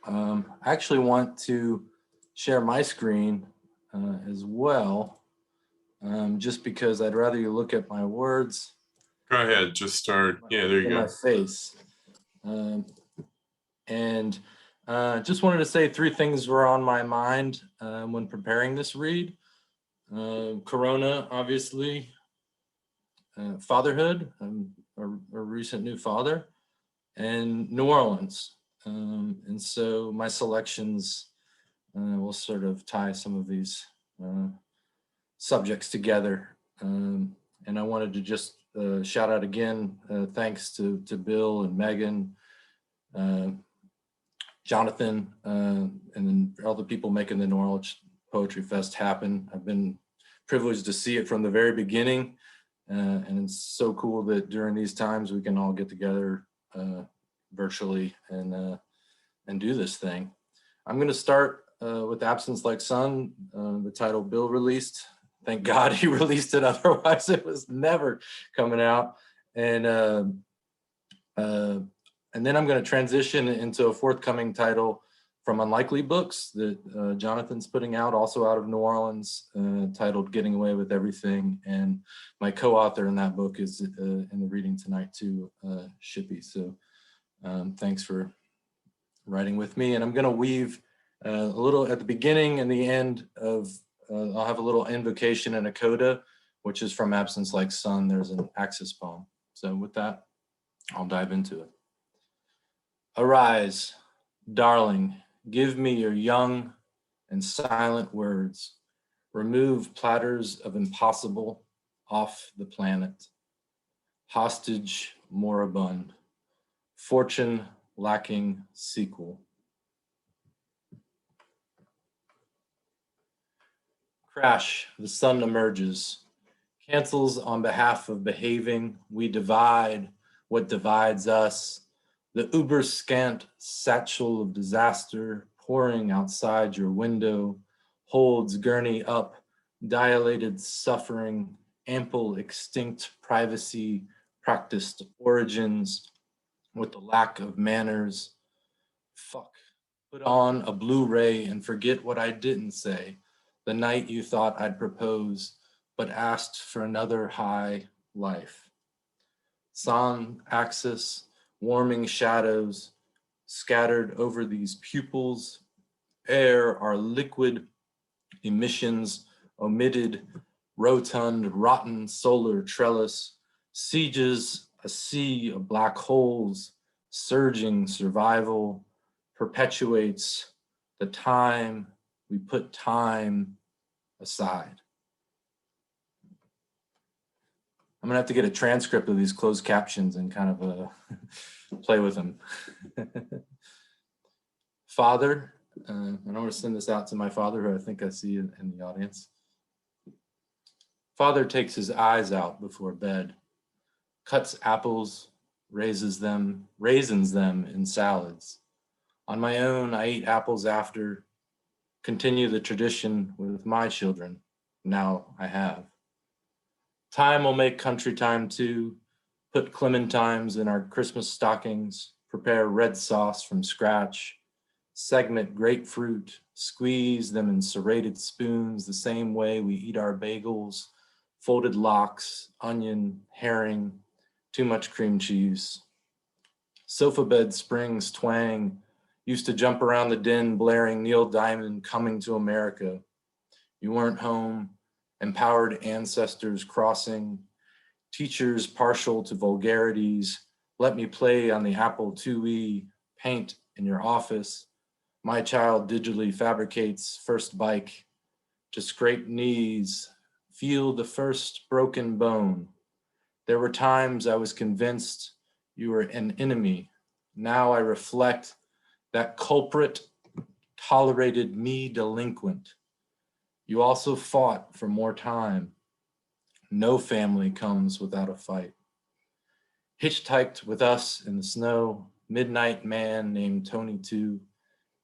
I actually want to share my screen as well, just because I'd rather you look at my words. Go ahead, just start. Yeah, there you go. My face. And just wanted to say 3 things were on my mind when preparing this read. Corona, obviously, fatherhood, a recent new father, and New Orleans. And so my selections will sort of tie some of these subjects together. And I wanted to just shout out again, thanks to Bill and Megan, Jonathan, and then all the people making the New Orleans Poetry Fest happen. I've been privileged to see it from the very beginning. And it's so cool that during these times we can all get together virtually and do this thing. I'm going to start with Absence Like Sun, the title Bill released. Thank God he released it, otherwise it was never coming out. And then I'm going to transition into a forthcoming title from Unlikely Books that Jonathan's putting out, also out of New Orleans, titled Getting Away with Everything. And my co-author in that book is in the reading tonight too, Shippy. So thanks for writing with me. And I'm going to weave a little at the beginning and the end of, I'll have a little invocation and a coda, which is from Absence Like Sun. There's an Axis poem. So with that, I'll dive into it. Arise, darling, give me your young and silent words. Remove platters of impossible off the planet. Hostage moribund. Fortune lacking sequel. Crash, the sun emerges. Cancels on behalf of behaving. We divide what divides us. The uber scant satchel of disaster pouring outside your window holds gurney up, dilated suffering, ample extinct privacy, practiced origins with the lack of manners. Fuck, put on a Blu-ray and forget what I didn't say the night you thought I'd propose, but asked for another high life. Sun axis, warming shadows scattered over these pupils. Air are liquid emissions, omitted, rotund, rotten solar trellis, sieges, a sea of black holes, surging survival, perpetuates the time we put time aside. I'm gonna have to get a transcript of these closed captions and kind of play with them. Father, and I'm gonna send this out to my father, who I think I see in the audience. Father takes his eyes out before bed, cuts apples, raisins them in salads. On my own, I eat apples after, continue the tradition with my children. Now I have. Time will make country time too. Put clementines in our Christmas stockings, prepare red sauce from scratch, segment grapefruit, squeeze them in serrated spoons the same way we eat our bagels, folded lox, onion, herring, too much cream cheese. Sofa bed springs twang, used to jump around the den blaring Neil Diamond Coming to America. You weren't home, empowered ancestors crossing, teachers partial to vulgarities, let me play on the Apple IIe, paint in your office. My child digitally fabricates first bike to scrape knees, feel the first broken bone. There were times I was convinced you were an enemy. Now I reflect that culprit tolerated me delinquent. You also fought for more time. No family comes without a fight. Hitchhiked with us in the snow, midnight man named Tony 2,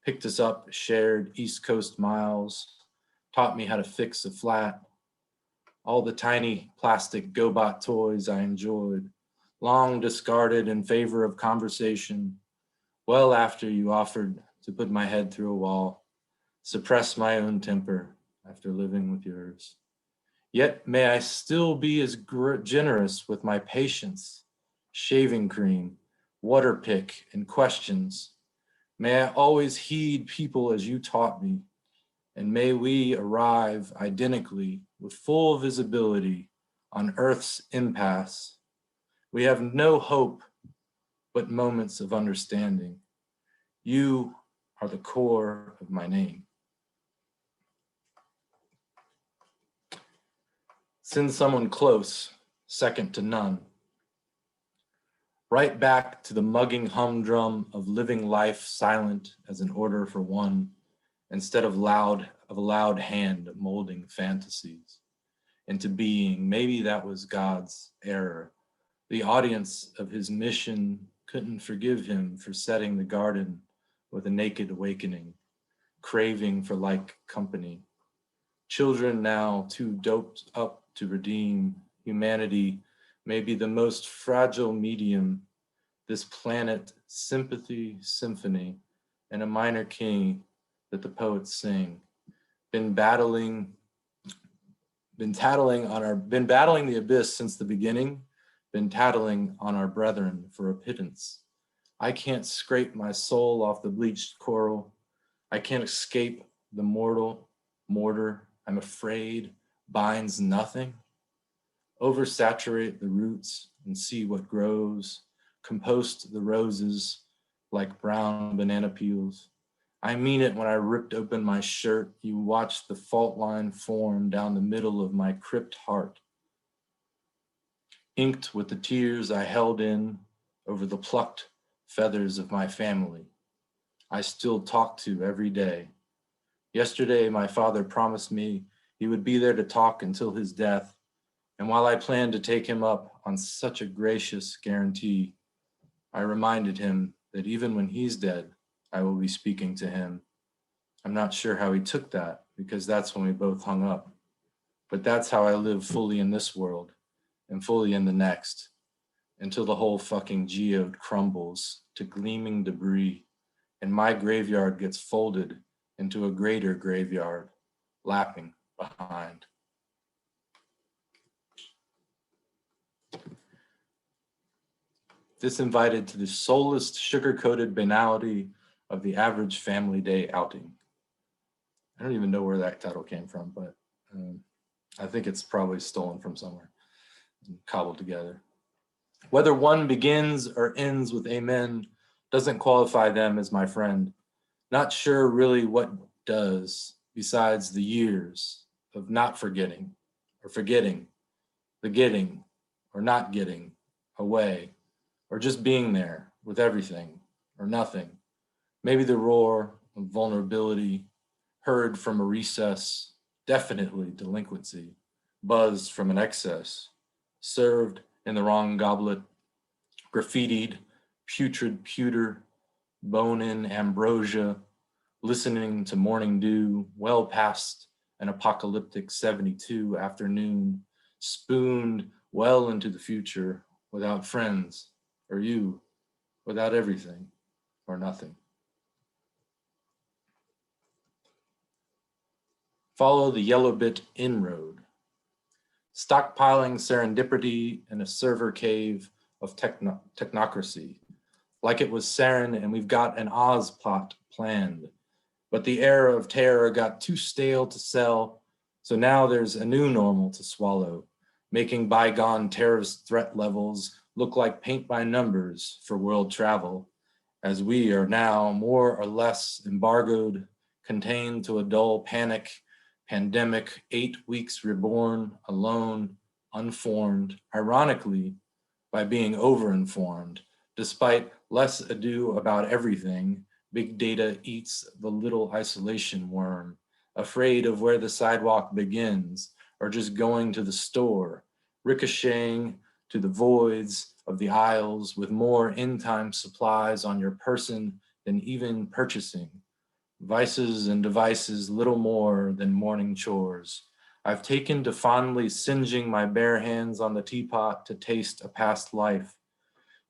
picked us up, shared East Coast miles, taught me how to fix a flat. All the tiny plastic GoBot toys I enjoyed, long discarded in favor of conversation, well after you offered to put my head through a wall, suppress my own temper after living with yours. Yet may I still be as generous with my patience, shaving cream, water pick, and questions. May I always heed people as you taught me, and may we arrive identically with full visibility on Earth's impasse. We have no hope but moments of understanding. You are the core of my name. Send someone close, second to none. Right back to the mugging humdrum of living life silent as an order for one, instead of a loud hand molding fantasies into being. Maybe that was God's error. The audience of his mission couldn't forgive him for setting the garden with a naked awakening, craving for like company. Children now too doped up to redeem. Humanity may be the most fragile medium, this planet sympathy symphony, and a minor key that the poets sing. Been battling the abyss since the beginning, been tattling on our brethren for a pittance. I can't scrape my soul off the bleached coral. I can't escape the mortar, I'm afraid, binds nothing. Oversaturate the roots and see what grows. Compost the roses like brown banana peels. I mean it when I ripped open my shirt. You watched the fault line form down the middle of my crypt heart. inked with the tears I held in over the plucked feathers of my family. I still talk to every day. Yesterday, my father promised me he would be there to talk until his death. And while I planned to take him up on such a gracious guarantee, I reminded him that even when he's dead, I will be speaking to him. I'm not sure how he took that, because that's when we both hung up. But that's how I live fully in this world and fully in the next, until the whole fucking geode crumbles to gleaming debris and my graveyard gets folded into a greater graveyard, lapping behind. Disinvited to the soulless, sugar-coated banality of the average family day outing. I don't even know where that title came from, but I think it's probably stolen from somewhere and cobbled together. Whether one begins or ends with amen doesn't qualify them as my friend. Not sure really what does, besides the years of not forgetting or forgetting, the getting or not getting away, or just being there with everything or nothing. Maybe the roar of vulnerability heard from a recess, definitely delinquency, buzzed from an excess, served in the wrong goblet, graffitied, putrid pewter, bone-in ambrosia, listening to morning dew, well past an apocalyptic 72 afternoon, spooned well into the future, without friends, or you, without everything, or nothing. Follow the yellow bit inroad, stockpiling serendipity in a server cave of technocracy, like it was sarin and we've got an Oz plot planned. But the era of terror got too stale to sell, so now there's a new normal to swallow, making bygone terrorist threat levels look like paint by numbers for world travel, as we are now more or less embargoed, contained to a dull panic, pandemic, 8 weeks reborn, alone, unformed, ironically, by being overinformed, despite less ado about everything. Big data eats the little isolation worm, afraid of where the sidewalk begins, or just going to the store, ricocheting to the voids of the aisles with more in-time supplies on your person than even purchasing. Vices and devices little more than morning chores. I've taken to fondly singeing my bare hands on the teapot to taste a past life.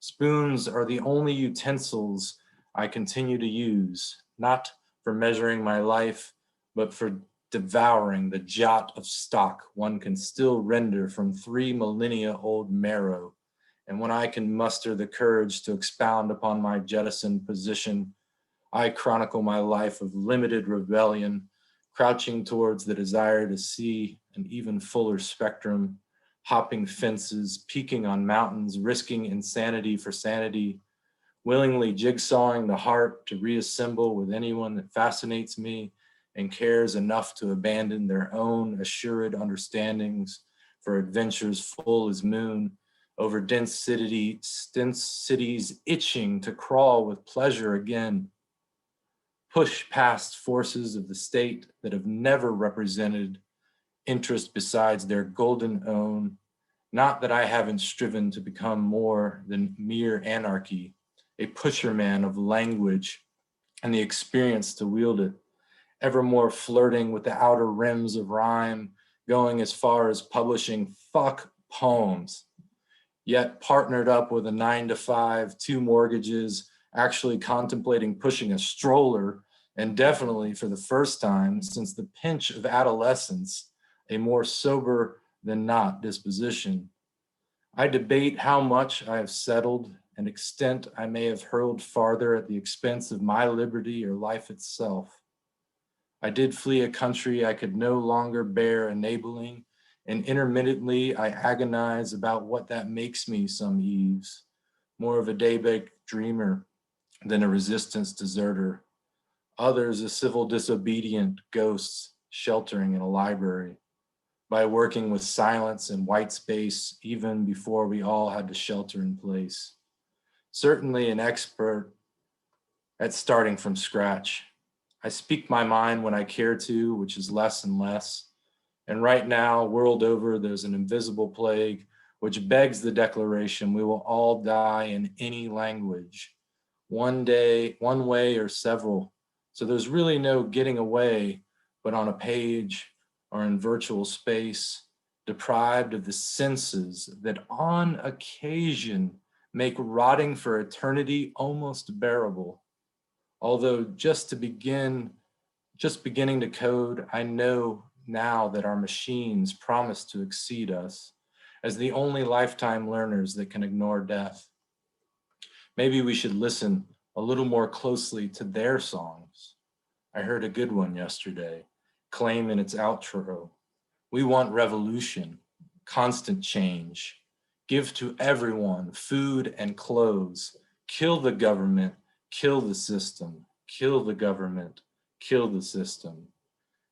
Spoons are the only utensils I continue to use, not for measuring my life, but for devouring the jot of stock one can still render from 3 millennia old marrow. And when I can muster the courage to expound upon my jettisoned position, I chronicle my life of limited rebellion, crouching towards the desire to see an even fuller spectrum, hopping fences, peaking on mountains, risking insanity for sanity, willingly jigsawing the heart to reassemble with anyone that fascinates me and cares enough to abandon their own assured understandings for adventures full as moon over dense cities itching to crawl with pleasure again. Push past forces of the state that have never represented interest besides their golden own. Not that I haven't striven to become more than mere anarchy, a pusherman of language and the experience to wield it, ever more flirting with the outer rims of rhyme, going as far as publishing fuck poems, yet partnered up with a 9-to-5, 2 mortgages, actually contemplating pushing a stroller, and definitely for the first time since the pinch of adolescence, a more sober than not disposition. I debate how much I have settled and extent I may have hurled farther at the expense of my liberty or life itself. I did flee a country I could no longer bear enabling, and intermittently I agonize about what that makes me some eves, more of a daybreak dreamer than a resistance deserter. Others a civil disobedient ghosts sheltering in a library. by working with silence and white space even before we all had to shelter in place. Certainly an expert at starting from scratch. I speak my mind when I care to, which is less and less. And right now, world over, there's an invisible plague which begs the declaration we will all die in any language, one day, one way or several. So there's really no getting away, but on a page or in virtual space, deprived of the senses that on occasion make rotting for eternity almost bearable. Although just beginning to code, I know now that our machines promise to exceed us as the only lifetime learners that can ignore death. Maybe we should listen a little more closely to their songs. I heard a good one yesterday, claim in its outro, we want revolution, constant change, give to everyone food and clothes, kill the government, kill the system, kill the government, kill the system.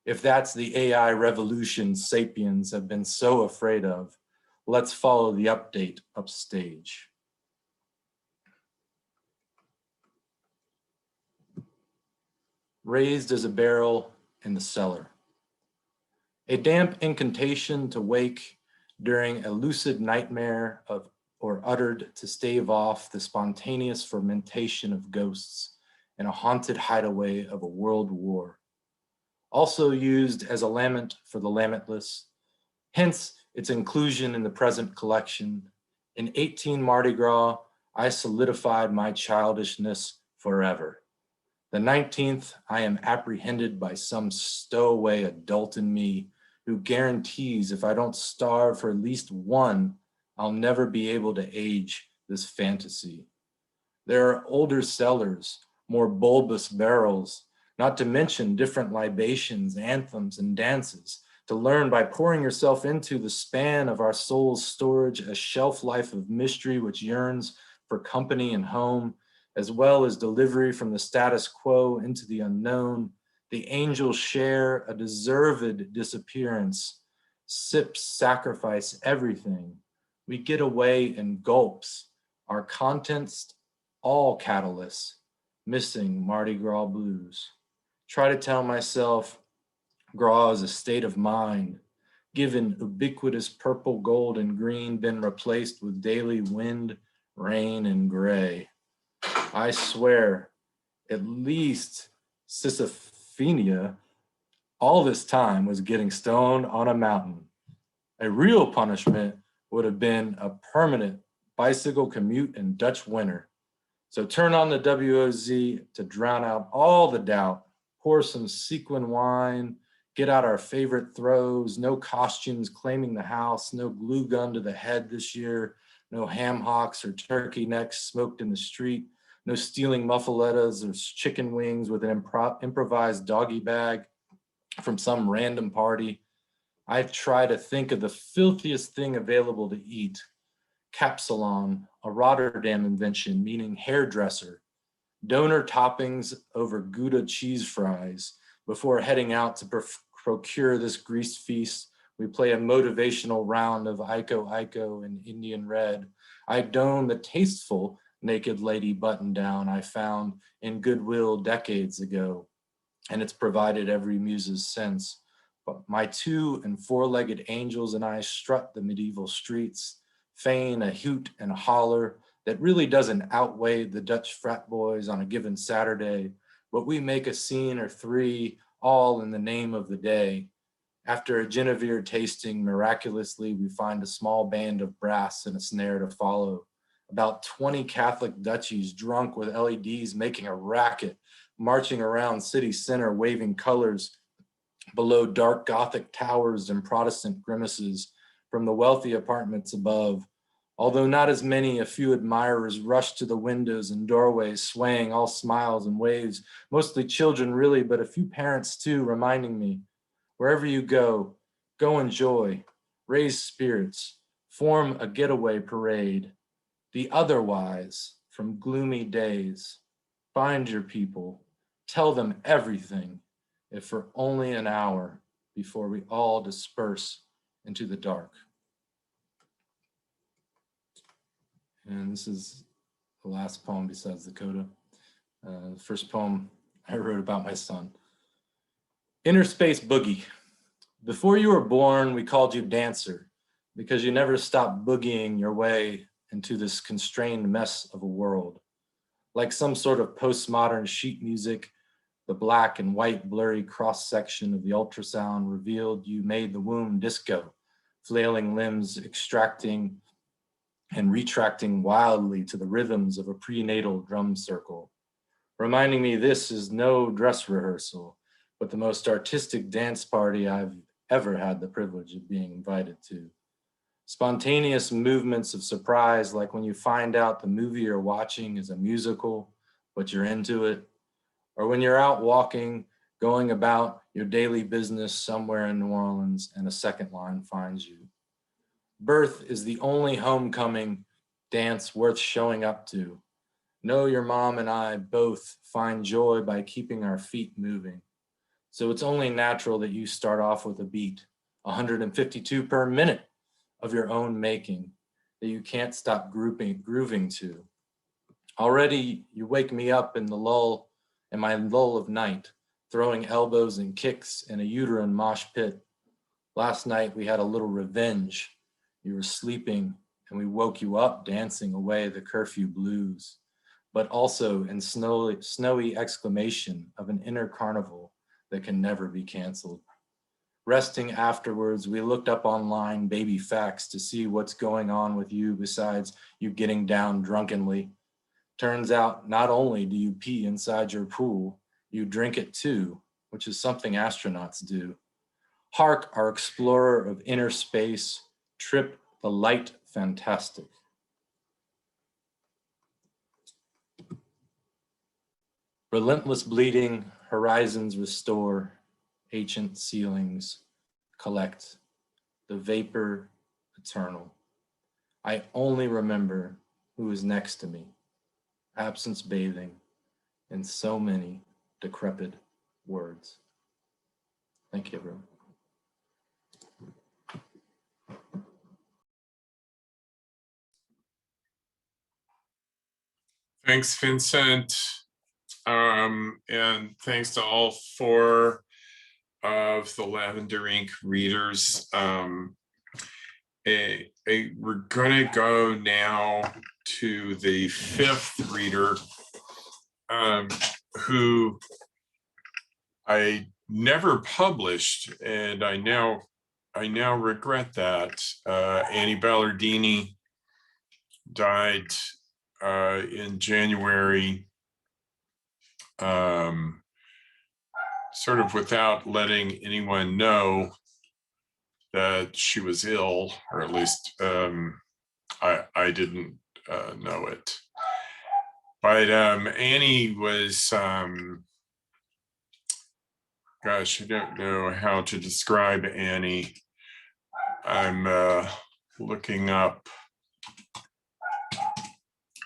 If that's the AI revolution sapiens have been so afraid of, let's follow the update upstage. Raised as a barrel in the cellar. A damp incantation to wake during a lucid nightmare of, or uttered to stave off the spontaneous fermentation of ghosts in a haunted hideaway of a world war. Also used as a lament for the lamentless, hence its inclusion in the present collection. In 18 Mardi Gras, I solidified my childishness forever. The 19th, I am apprehended by some stowaway adult in me who guarantees if I don't starve for at least one, I'll never be able to age this fantasy. There are older cellars, more bulbous barrels, not to mention different libations, anthems, and dances, to learn by pouring yourself into the span of our soul's storage, a shelf life of mystery which yearns for company and home, as well as delivery from the status quo into the unknown. The angels share a deserved disappearance. Sips sacrifice everything. We get away in gulps. Our contents, all catalysts, missing Mardi Gras blues. Try to tell myself Gras is a state of mind, given ubiquitous purple, gold, and green been replaced with daily wind, rain, and gray. I swear, at least Sisyphenia all this time was getting stoned on a mountain. A real punishment would have been a permanent bicycle commute in Dutch winter. So turn on the WOZ to drown out all the doubt, pour some sequin wine, get out our favorite throws, no costumes claiming the house, no glue gun to the head this year, no ham hocks or turkey necks smoked in the street, no stealing muffalettas or chicken wings with an improvised doggy bag from some random party. I try to think of the filthiest thing available to eat. Capsalon, a Rotterdam invention, meaning hairdresser. Donor toppings over Gouda cheese fries. Before heading out to procure this greased feast, we play a motivational round of Iko Iko and Indian Red. I don the tasteful naked lady button down I found in Goodwill decades ago, and it's provided every muse's since. But my 2- and 4-legged angels and I strut the medieval streets, feign a hoot and a holler that really doesn't outweigh the Dutch frat boys on a given Saturday, but we make a scene or 3, all in the name of the day. After a Genevieve tasting, miraculously, we find a small band of brass and a snare to follow. About 20 Catholic duchies drunk with LEDs making a racket, marching around city center, waving colors below dark Gothic towers and Protestant grimaces from the wealthy apartments above. Although not as many, a few admirers rush to the windows and doorways, swaying, all smiles and waves, mostly children really, but a few parents too, reminding me, wherever you go, go enjoy, raise spirits, form a getaway parade. The otherwise from gloomy days, find your people, tell them everything, if for only an hour before we all disperse into the dark. And this is the last poem besides the coda. The first poem I wrote about my son. Inner Space Boogie. Before you were born, we called you dancer because you never stopped boogieing your way into this constrained mess of a world. Like some sort of postmodern sheet music, the black and white blurry cross-section of the ultrasound revealed you made the womb disco, flailing limbs extracting and retracting wildly to the rhythms of a prenatal drum circle, reminding me this is no dress rehearsal, but the most artistic dance party I've ever had the privilege of being invited to. Spontaneous movements of surprise, like when you find out the movie you're watching is a musical, but you're into it, or when you're out walking, going about your daily business somewhere in New Orleans and a second line finds you. Birth is the only homecoming dance worth showing up to. Know your mom and I both find joy by keeping our feet moving. So it's only natural that you start off with a beat, 152 per minute of your own making, that you can't stop grooving to. Already you wake me up in my lull of night, throwing elbows and kicks in a uterine mosh pit. Last night we had a little revenge. You were sleeping and we woke you up dancing away the curfew blues, but also in snowy exclamation of an inner carnival that can never be canceled. Resting afterwards, we looked up online baby facts to see what's going on with you besides you getting down drunkenly. Turns out not only do you pee inside your pool, you drink it too, which is something astronauts do. Hark, our explorer of inner space, trip the light fantastic. Relentless bleeding, horizons restore, ancient ceilings collect, the vapor eternal. I only remember who is next to me, absence bathing in so many decrepit words. Thank you, everyone. Thanks, Vincent. And thanks to all four of the Lavender Ink readers. We're going to go now to the fifth reader, who I never published, and I now regret that. Anny Ballardini died in January, sort of without letting anyone know that she was ill, or at least I didn't know it. But Anny was, gosh, I don't know how to describe Anny. I'm looking up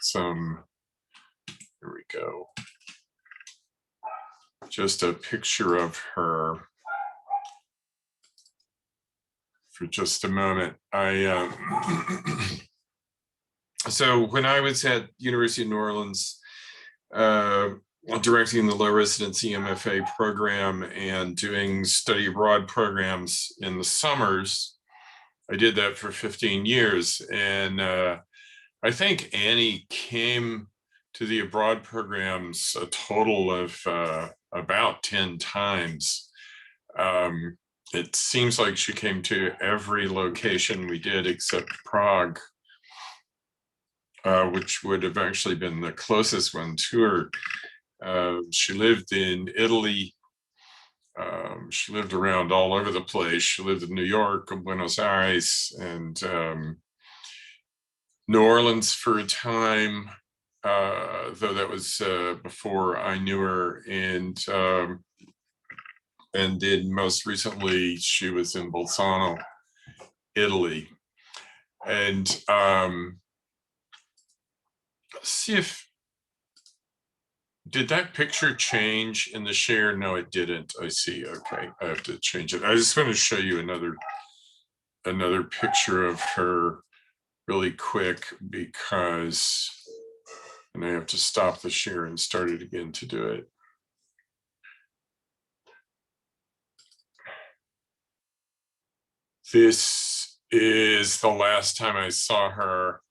some, here we go. Just a picture of her for just a moment. So when I was at University of New Orleans, directing the low residency MFA program and doing study abroad programs in the summers, I did that for 15 years. And I think Anny came to the abroad programs a total of about 10 times. It seems like she came to every location we did except Prague, which would have actually been the closest one to her. She lived in Italy. She lived around all over the place. She lived in New York, Buenos Aires, and New Orleans for a time, though that was before I knew her. And then most recently, she was in Bolzano, Italy. And see if, did that picture change in the share? No, it didn't. I see. Okay, I have to change it. I just want to show you another another picture of her really quick because, and I have to stop the share and start it again to do it. This is the last time I saw her,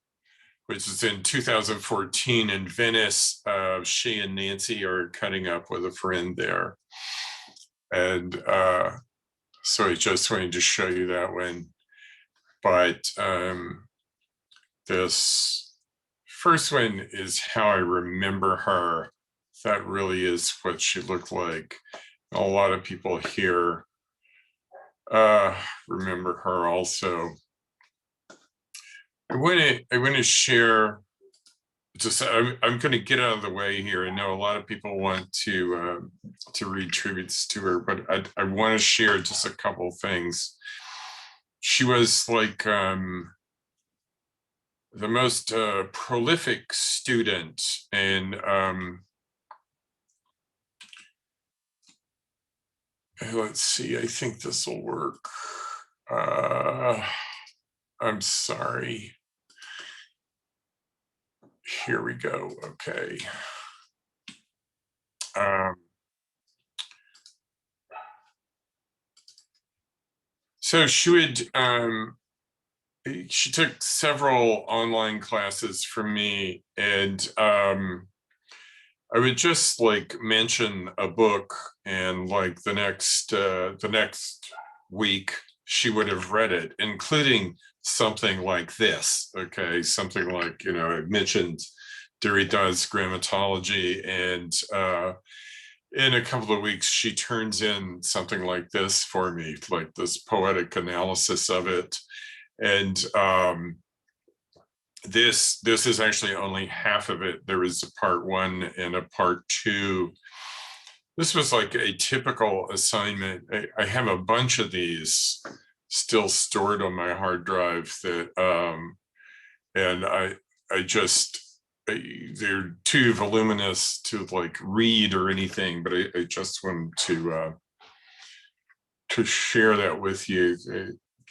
which is in 2014 in Venice. She and Nancy are cutting up with a friend there. And so I just wanted to show you that one. But this first one is how I remember her. That really is what she looked like. A lot of people here remember her also. I want to share. Just I'm going to get out of the way here. I know a lot of people want to read tributes to her, but I want to share just a couple things. She was like the most prolific student, and let's see. I think this will work. I'm sorry. Here we go. Okay. So she would, she took several online classes from me, and I would just like mention a book, and like the next week she would have read it, including something like this. Okay, something like, you know, I mentioned Derrida's Grammatology, and in a couple of weeks she turns in something like this for me, like this poetic analysis of it. And this is actually only half of it. There is a part 1 and a part 2. This was like a typical assignment. I have a bunch of these still stored on my hard drive that, and I just, they're too voluminous to like read or anything, but I just wanted to share that with you,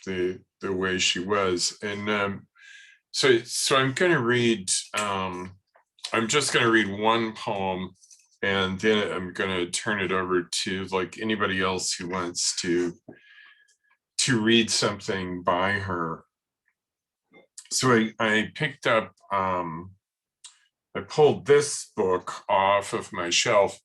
the way she was. And so I'm going to read, I'm just going to read one poem, and then I'm going to turn it over to like anybody else who wants to read something by her. So I picked up, I pulled this book off of my shelf.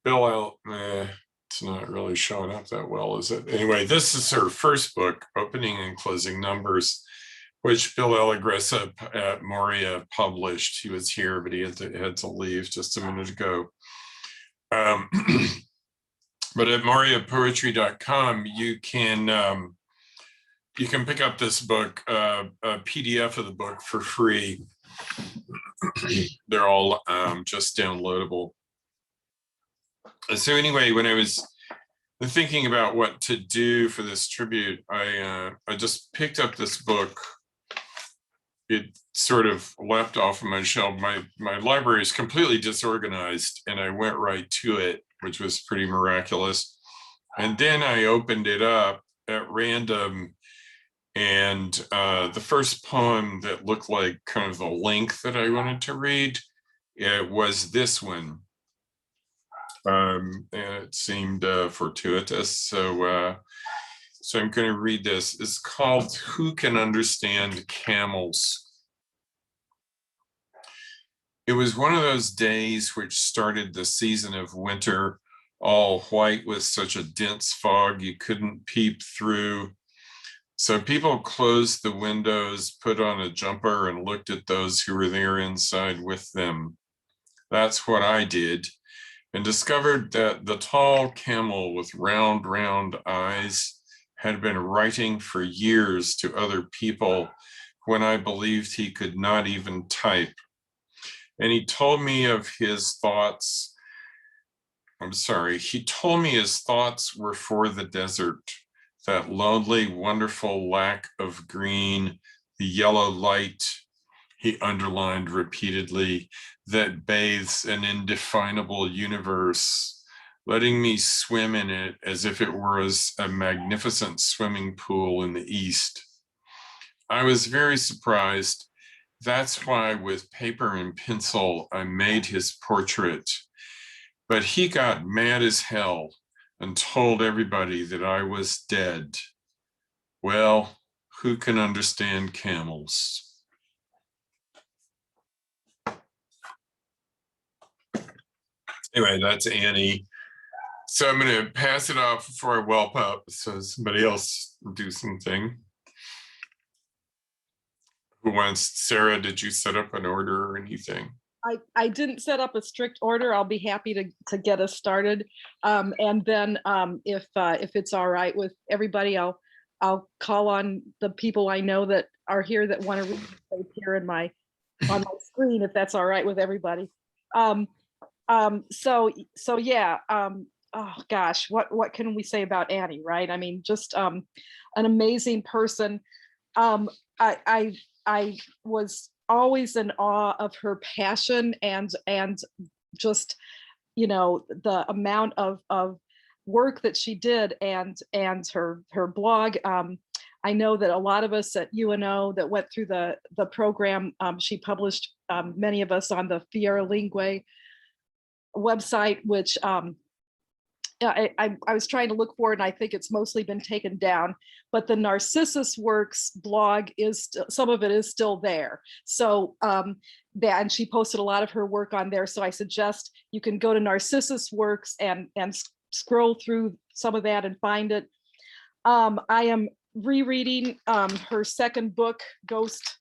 It's not really showing up that well, is it? Anyway, this is her first book, Opening and Closing Numbers, which Bill Allegressa at Moria published. He was here, but he had to leave just a minute ago. But at moriapoetry.com, you can pick up this book, a PDF of the book for free. They're all just downloadable. So anyway, when I was thinking about what to do for this tribute, I just picked up this book. It sort of leapt off of my shelf. My library is completely disorganized, and I went right to it, which was pretty miraculous. And then I opened it up at random, and the first poem that looked like kind of the length that I wanted to read, it was this one. And it seemed fortuitous, so I'm going to read this. It's called Who Can Understand Camels? It was one of those days which started the season of winter, all white with such a dense fog you couldn't peep through. So people closed the windows, put on a jumper, and looked at those who were there inside with them. That's what I did, and discovered that the tall camel with round eyes had been writing for years to other people when I believed he could not even type. And he told me of his thoughts. He told me his thoughts were for the desert, that lonely, wonderful lack of green, the yellow light, he underlined repeatedly, that bathes an indefinable universe, letting me swim in it as if it were a magnificent swimming pool in the east. I was very surprised. That's why with paper and pencil, I made his portrait. But he got mad as hell and told everybody that I was dead. Well, who can understand camels? Anyway, that's Annie. So I'm going to pass it off before I whelp up so somebody else do something. Who wants, Sarah, did you set up an order or anything? I didn't set up a strict order. I'll be happy to get us started. And then if it's all right with everybody, I'll call on the people I know that are here that want to read here on my screen, if that's all right with everybody. So yeah, oh gosh, what can we say about Annie, right? I mean, just an amazing person. I was always in awe of her passion and just, you know, the amount of work that she did and her blog. I know that a lot of us at UNO that went through the program, she published many of us on the Fiera Lingue website, which I was trying to look for it, and I think it's mostly been taken down, but the Narcissus Works blog is, some of it is still there. So and she posted a lot of her work on there. So I suggest you can go to Narcissus Works and scroll through some of that and find it. I am rereading her second book, Ghost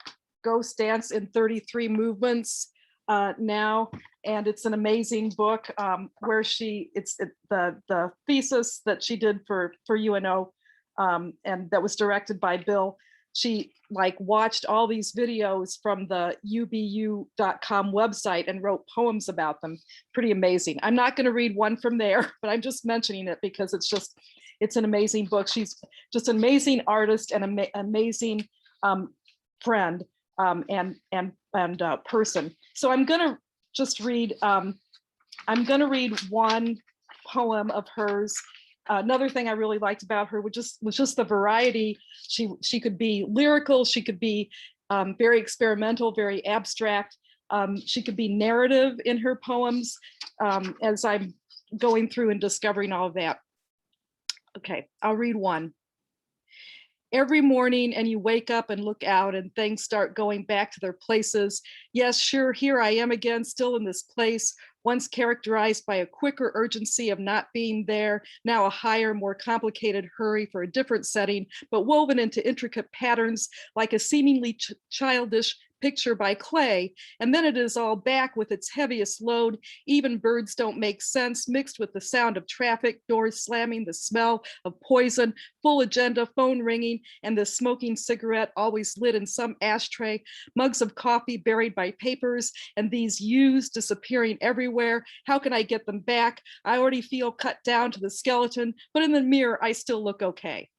Dance in 33 Movements now. And it's an amazing book where the thesis that she did for UNO and that was directed by Bill. She like watched all these videos from the ubu.com website and wrote poems about them. Pretty amazing. I'm not going to read one from there, but I'm just mentioning it because it's an amazing book. She's just an amazing artist and amazing friend and person. So I'm going to just read, I'm going to read one poem of hers. Another thing I really liked about her was just the variety. She could be lyrical, she could be very experimental, very abstract. She could be narrative in her poems as I'm going through and discovering all of that. Okay, I'll read one. Every morning and you wake up and look out and things start going back to their places. Yes, sure, here I am again, still in this place, once characterized by a quicker urgency of not being there, now a higher, more complicated hurry for a different setting, but woven into intricate patterns like a seemingly childish picture by clay. And then it is all back with its heaviest load. Even birds don't make sense, mixed with the sound of traffic, doors slamming, the smell of poison, full agenda, phone ringing, and the smoking cigarette always lit in some ashtray, mugs of coffee buried by papers, and these yous disappearing everywhere. How can I get them back? I already feel cut down to the skeleton, but in the mirror, I still look okay.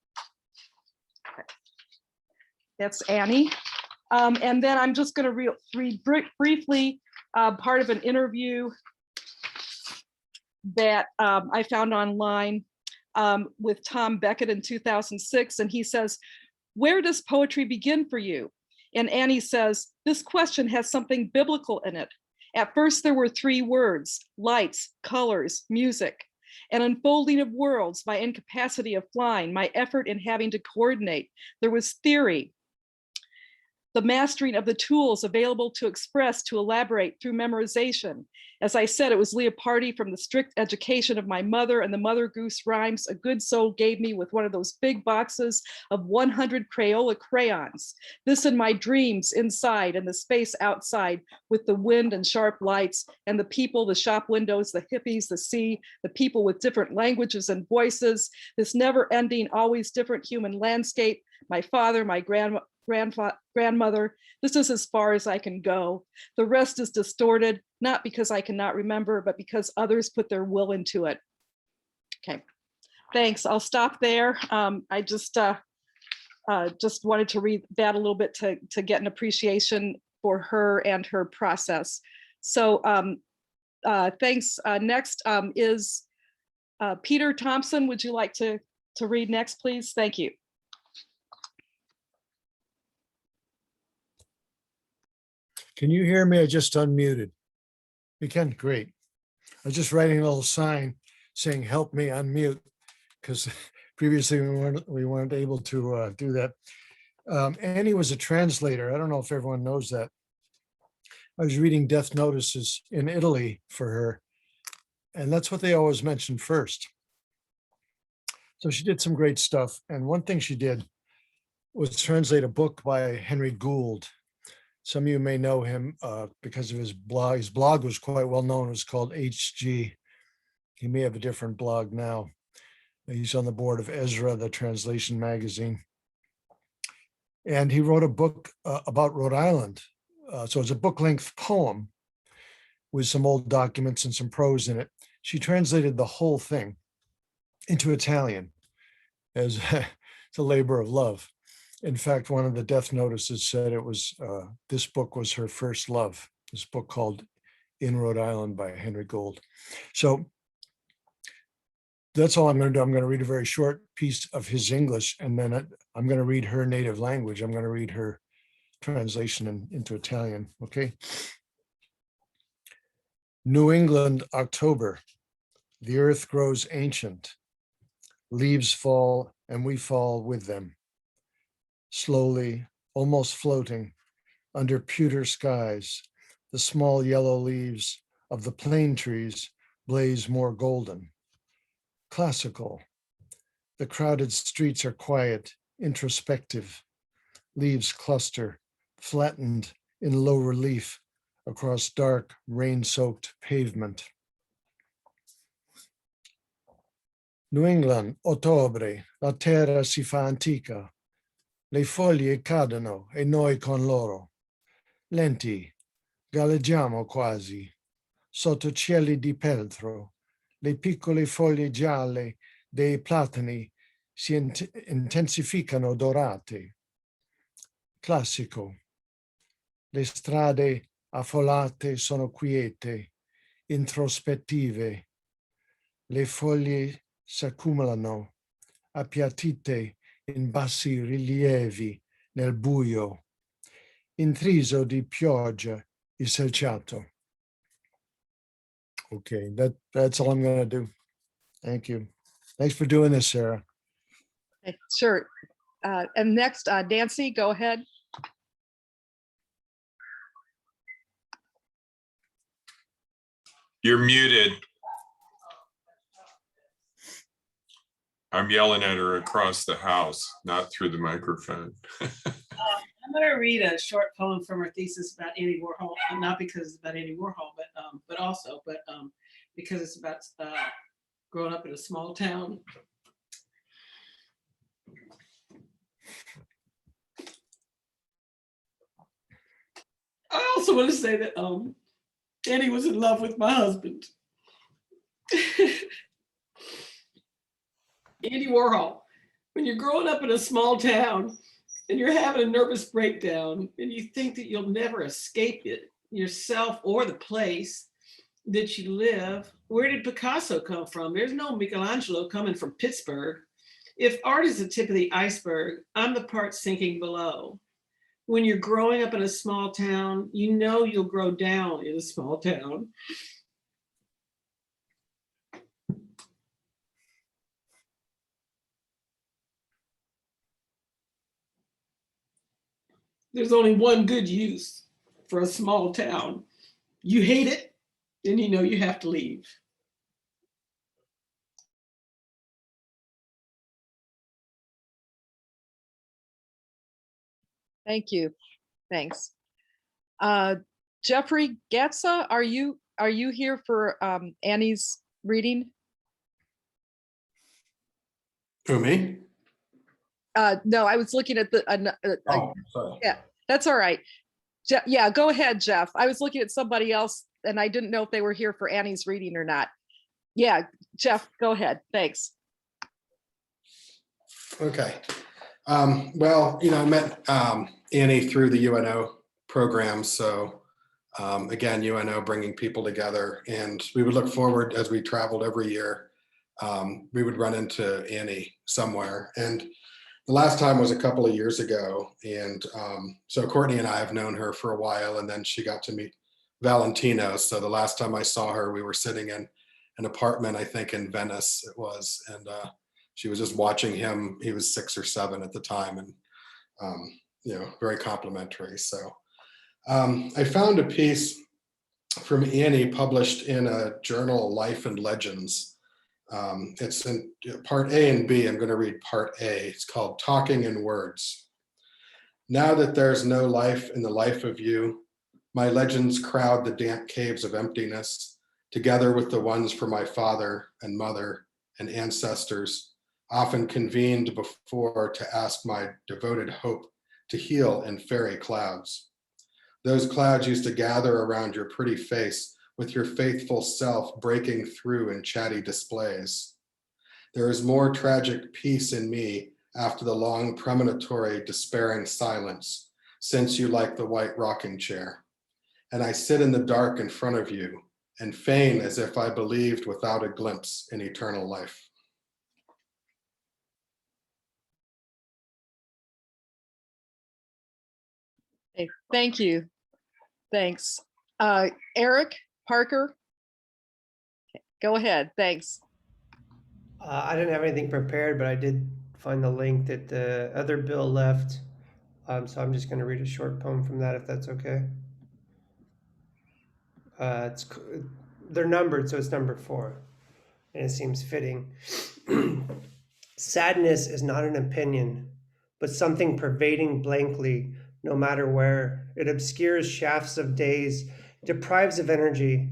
That's Annie. And then I'm just going to read briefly part of an interview that I found online with Tom Beckett in 2006. And he says, "Where does poetry begin for you?" And Annie says, "This question has something biblical in it. At first, there were three words: lights, colors, music. An unfolding of worlds, my incapacity of flying, my effort in having to coordinate. There was theory, the mastering of the tools available to express, to elaborate through memorization. As I said, it was Leopardi from the strict education of my mother and the Mother Goose rhymes a good soul gave me with one of those big boxes of 100 Crayola crayons. This and my dreams inside and the space outside with the wind and sharp lights and the people, the shop windows, the hippies, the sea, the people with different languages and voices, this never ending, always different human landscape, my father, my grandmother. This is as far as I can go. The rest is distorted, not because I cannot remember, but because others put their will into it." Okay, thanks. I'll stop there. I just wanted to read that a little bit to get an appreciation for her and her process. So thanks. Next is Peter Thompson. Would you like to read next, please? Thank you. Can you hear me? I just unmuted. You can, great. I was just writing a little sign saying, help me unmute, because previously we weren't able to do that. Annie was a translator. I don't know if everyone knows that. I was reading death notices in Italy for her, and that's what they always mention first. So she did some great stuff. And one thing she did was translate a book by Henry Gould. Some of you may know him because of his blog. His blog was quite well known. It was called HG. He may have a different blog now. He's on the board of Ezra, the translation magazine. And he wrote a book about Rhode Island. So it's a book-length poem with some old documents and some prose in it. She translated the whole thing into Italian as it's a labor of love. In fact, one of the death notices said it was, this book was her first love, this book called In Rhode Island by Henry Gould. So that's all I'm going to do. I'm going to read a very short piece of his English, and then I'm going to read her native language. I'm going to read her translation into Italian, okay? New England, October. The earth grows ancient. Leaves fall, and we fall with them. Slowly, almost floating, under pewter skies, the small yellow leaves of the plane trees blaze more golden. Classical. The crowded streets are quiet, introspective. Leaves cluster, flattened in low relief across dark, rain-soaked pavement. New England, ottobre, la terra si fa antica. Le foglie cadono e noi con loro. Lenti, galleggiamo quasi, sotto cieli di peltro. Le piccole foglie gialle dei platani si intensificano dorate. Classico. Le strade affollate sono quiete, introspettive. Le foglie s'accumulano, appiattite in bassi rilievi nel buio. Intriso di pioggia il selciato. Okay, that's all I'm going to do. Thank you. Thanks for doing this, Sarah. Sure. And next, Nancy, go ahead. You're muted. I'm yelling at her across the house, not through the microphone. I'm going to read a short poem from her thesis about Andy Warhol, not because it's about Andy Warhol, but also because it's about growing up in a small town. I also want to say that Andy was in love with my husband. Andy Warhol. When you're growing up in a small town and you're having a nervous breakdown and you think that you'll never escape it, yourself or the place that you live, where did Picasso come from? There's no Michelangelo coming from Pittsburgh. If art is the tip of the iceberg, I'm the part sinking below. When you're growing up in a small town, you know you'll grow down in a small town. There's only one good use for a small town. You hate it, then you know you have to leave. Thank you. Thanks. Jeffrey Gatza, are you here for Annie's reading? Who, me? No, I was looking at the. Oh, sorry. Yeah, that's all right. Yeah, go ahead, Jeff. I was looking at somebody else and I didn't know if they were here for Annie's reading or not. Yeah, Jeff, go ahead. Thanks. Okay. Well, I met Annie through the UNO program. So again, UNO bringing people together, and we would look forward as we traveled every year. We would run into Annie somewhere, and the last time was a couple of years ago. And so Courtney and I have known her for a while, and then she got to meet Valentino. So the last time I saw her, we were sitting in an apartment, I think in Venice it was. And she was just watching him. He was 6 or 7 at the time, and, very complimentary. So I found a piece from Annie published in a journal, Life and Legends. It's in part A and B. I'm going to read part A. It's called Talking in Words. Now that there's no life in the life of you, my legends crowd the damp caves of emptiness, together with the ones for my father and mother and ancestors, often convened before to ask my devoted hope to heal in fairy clouds. Those clouds used to gather around your pretty face, with your faithful self breaking through in chatty displays. There is more tragic peace in me after the long premonitory despairing silence, since you like the white rocking chair. And I sit in the dark in front of you and feign as if I believed without a glimpse in eternal life. Okay, thank you. Thanks. Eric Parker, go ahead. Thanks. I didn't have anything prepared, but I did find the link that the other Bill left. So I'm just going to read a short poem from that, if that's okay. They're numbered, so it's number 4, and it seems fitting. Sadness is not an opinion, but something pervading blankly, no matter where. It obscures shafts of days, deprives of energy.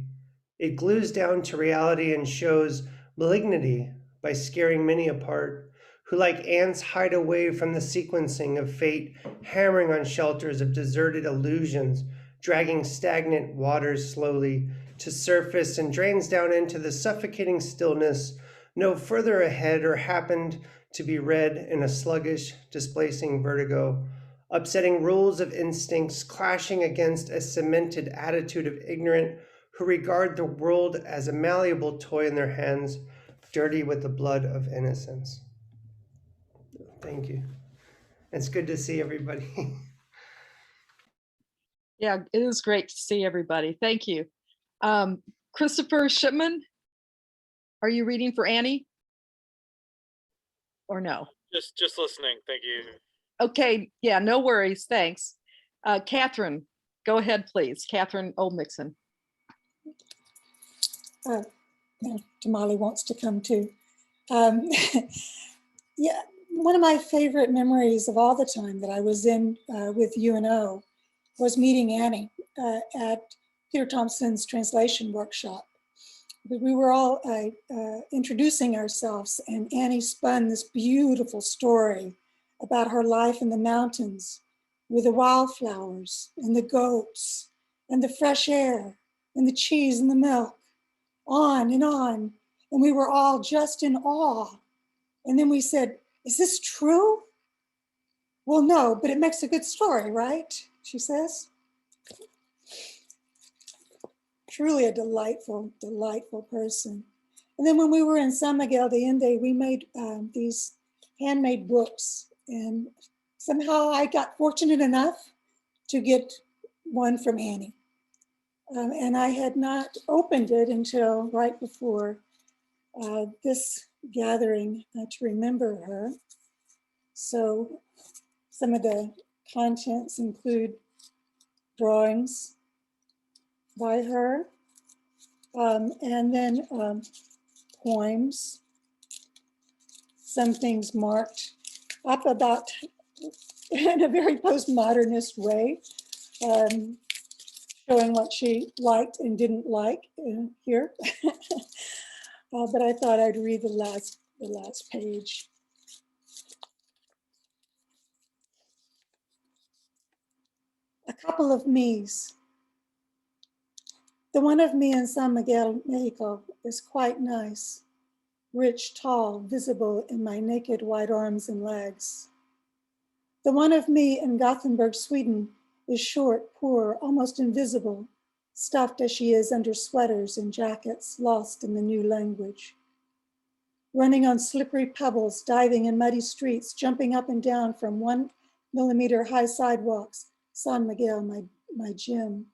It glues down to reality and shows malignity by scaring many apart, who like ants hide away from the sequencing of fate, hammering on shelters of deserted illusions, dragging stagnant waters slowly to surface and drains down into the suffocating stillness, no further ahead or happened to be read in a sluggish, displacing vertigo, upsetting rules of instincts, clashing against a cemented attitude of ignorant who regard the world as a malleable toy in their hands, dirty with the blood of innocence. Thank you. It's good to see everybody. Yeah, it is great to see everybody. Thank you. Christopher Shipman, are you reading for Annie? Or no? Just listening. Thank you. Okay, yeah, no worries. Thanks. Catherine, go ahead, please. Catherine Oldmixon. Damali wants to come too. Yeah, one of my favorite memories of all the time that I was in with UNO was meeting Annie at Peter Thompson's translation workshop. But we were all introducing ourselves, and Annie spun this beautiful story about her life in the mountains with the wildflowers and the goats and the fresh air and the cheese and the milk, on and on. And we were all just in awe. And then we said, "Is this true?" "Well, no, but it makes a good story, right?" she says. Truly a delightful, delightful person. And then when we were in San Miguel de Allende, we made these handmade books. And somehow I got fortunate enough to get one from Annie. And I had not opened it until right before this gathering to remember her. So some of the contents include drawings by her, and then poems, some things marked up about in a very postmodernist way, showing what she liked and didn't like here. But I thought I'd read the last page. A couple of me's. The one of me in San Miguel, Mexico is quite nice, rich, tall, visible in my naked white arms and legs. The one of me in Gothenburg, Sweden is short, poor, almost invisible, stuffed as she is under sweaters and jackets, lost in the new language. running on slippery pebbles, diving in muddy streets, jumping up and down from 1 millimeter high sidewalks. San Miguel, my gym.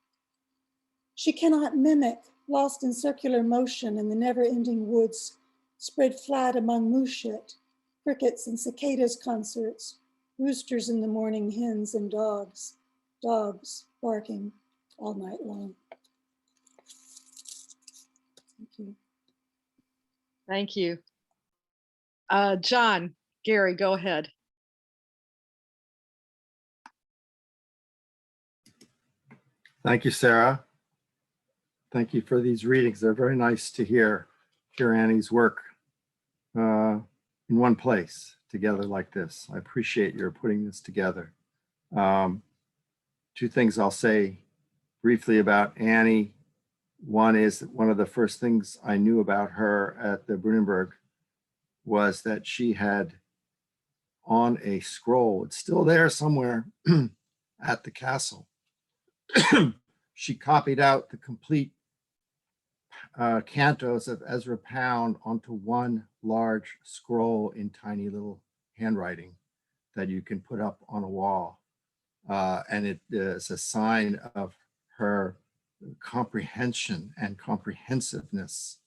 She cannot mimic, lost in circular motion in the never-ending woods, spread flat among moose shit, crickets and cicadas concerts, roosters in the morning, hens and dogs barking all night long. Thank you. Thank you. John, Gary, go ahead. Thank you, Sarah. Thank you for these readings. They're very nice to hear Annie's work in one place together like this. I appreciate your putting this together. Two things I'll say briefly about Annie. One is that one of the first things I knew about her at the Brunenberg was that she had on a scroll, it's still there somewhere at the castle. She copied out the complete cantos of Ezra Pound onto one large scroll in tiny little handwriting that you can put up on a wall. And it is a sign of her comprehension and comprehensiveness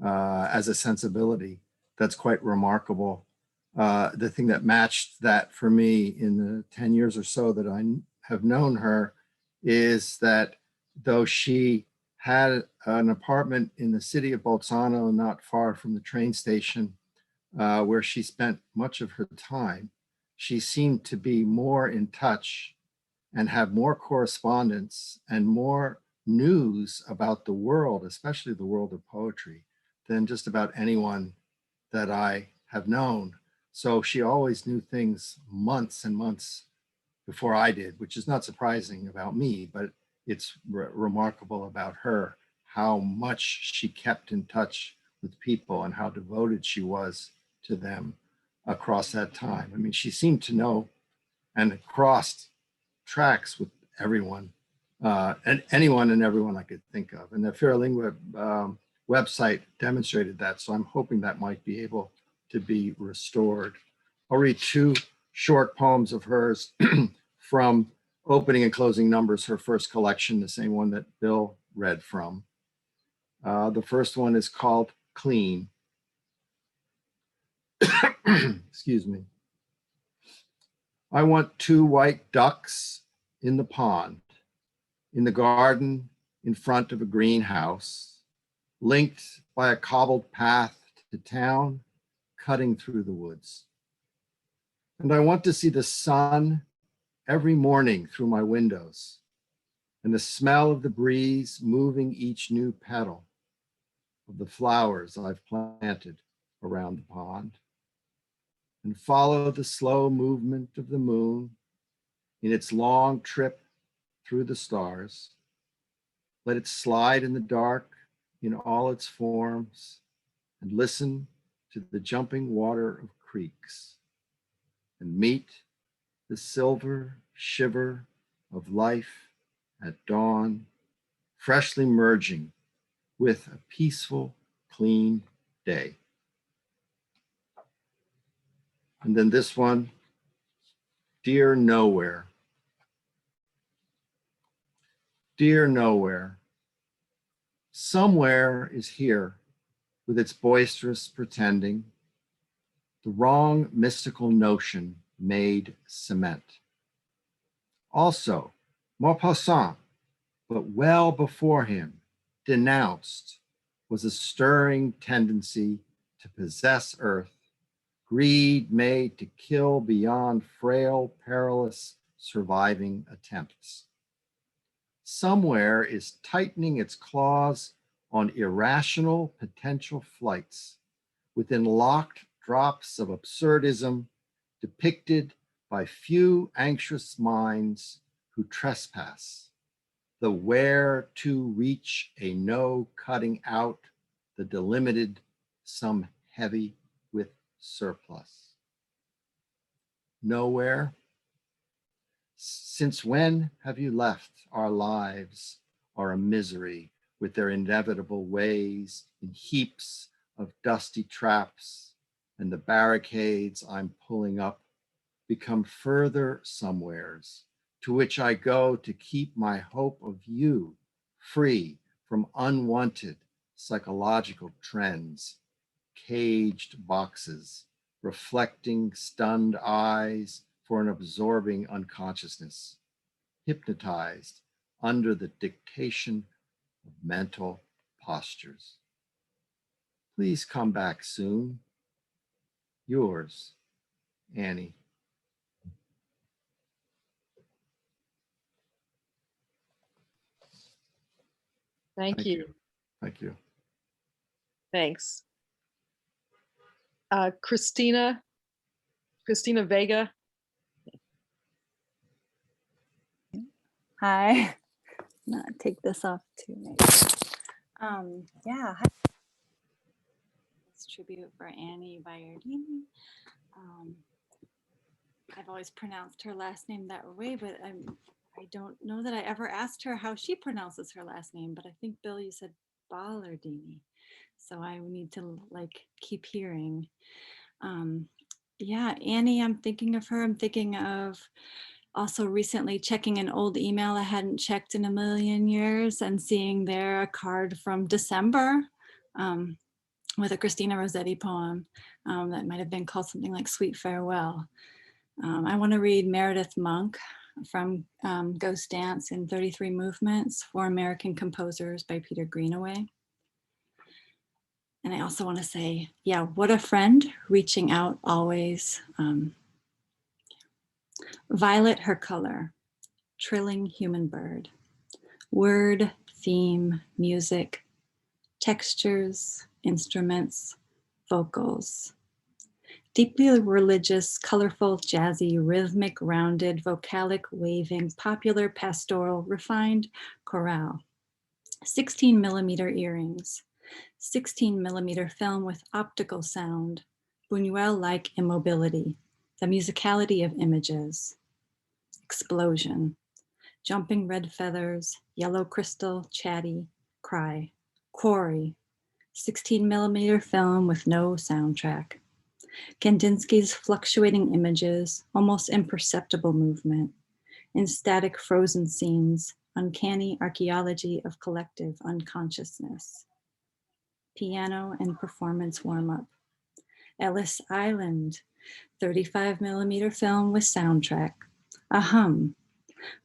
as a sensibility that's quite remarkable. The thing that matched that for me in the 10 years or so that I have known her is that though she had an apartment in the city of Bolzano, not far from the train station, where she spent much of her time, she seemed to be more in touch and have more correspondence and more news about the world, especially the world of poetry, than just about anyone that I have known. So she always knew things months and months before I did, which is not surprising about me, but it's remarkable about her, how much she kept in touch with people and how devoted she was to them across that time. I mean, she seemed to know and crossed tracks with everyone, and anyone and everyone I could think of. And the Fairlingua website demonstrated that. So I'm hoping that might be able to be restored. I'll read two short poems of hers from Opening and Closing Numbers, her first collection, the same one that Bill read from. The first one is called Clean. Excuse me. I want 2 white ducks in the pond, in the garden in front of a greenhouse, linked by a cobbled path to town, cutting through the woods. And I want to see the sun every morning through my windows, and the smell of the breeze moving each new petal of the flowers I've planted around the pond, and follow the slow movement of the moon in its long trip through the stars. Let it slide in the dark in all its forms, and listen to the jumping water of creeks, and meet the silver shiver of life at dawn, freshly merging with a peaceful, clean day. And then this one, Dear Nowhere. Dear Nowhere, somewhere is here with its boisterous pretending, the wrong mystical notion made cement. Also, Maupassant, but well before him, denounced was a stirring tendency to possess earth, greed made to kill beyond frail, perilous, surviving attempts. Somewhere is tightening its claws on irrational potential flights within locked drops of absurdism depicted by few anxious minds who trespass, the where to reach a no cutting out, the delimited, some heavy with surplus. Nowhere. Since when have you left our lives are a misery with their inevitable ways in heaps of dusty traps, and the barricades I'm pulling up become further somewheres, to which I go to keep my hope of you free from unwanted psychological trends, caged boxes, reflecting stunned eyes for an absorbing unconsciousness, hypnotized under the dictation of mental postures. Please come back soon. Yours, Annie. Thank you. Thank you. Thanks. Christina Vega. Hi. Not take this off too. Yeah. Hi. This tribute for Anny Ballardini. I've always pronounced her last name that way, but I don't know that I ever asked her how she pronounces her last name. But I think, Bill, you said Ballardini, so I need to keep hearing. Yeah, Annie, I'm thinking of her. I'm thinking of also recently checking an old email I hadn't checked in a million years and seeing there a card from December with a Christina Rossetti poem that might have been called something like Sweet Farewell. I want to read Meredith Monk from Ghost Dance in 33 Movements for American Composers by Peter Greenaway. And I also want to say, yeah, what a friend, reaching out always. Violet, her color, trilling human bird. Word, theme, music, textures, instruments, vocals. Deeply religious, colorful, jazzy, rhythmic, rounded, vocalic, waving, popular, pastoral, refined, chorale. 16 millimeter earrings. 16 millimeter film with optical sound, Buñuel-like immobility, the musicality of images. Explosion, jumping red feathers, yellow crystal, chatty, cry, quarry, 16 millimeter film with no soundtrack. Kandinsky's fluctuating images, almost imperceptible movement, in static frozen scenes, uncanny archaeology of collective unconsciousness. Piano and performance warm-up. Ellis Island, 35 millimeter film with soundtrack. A hum,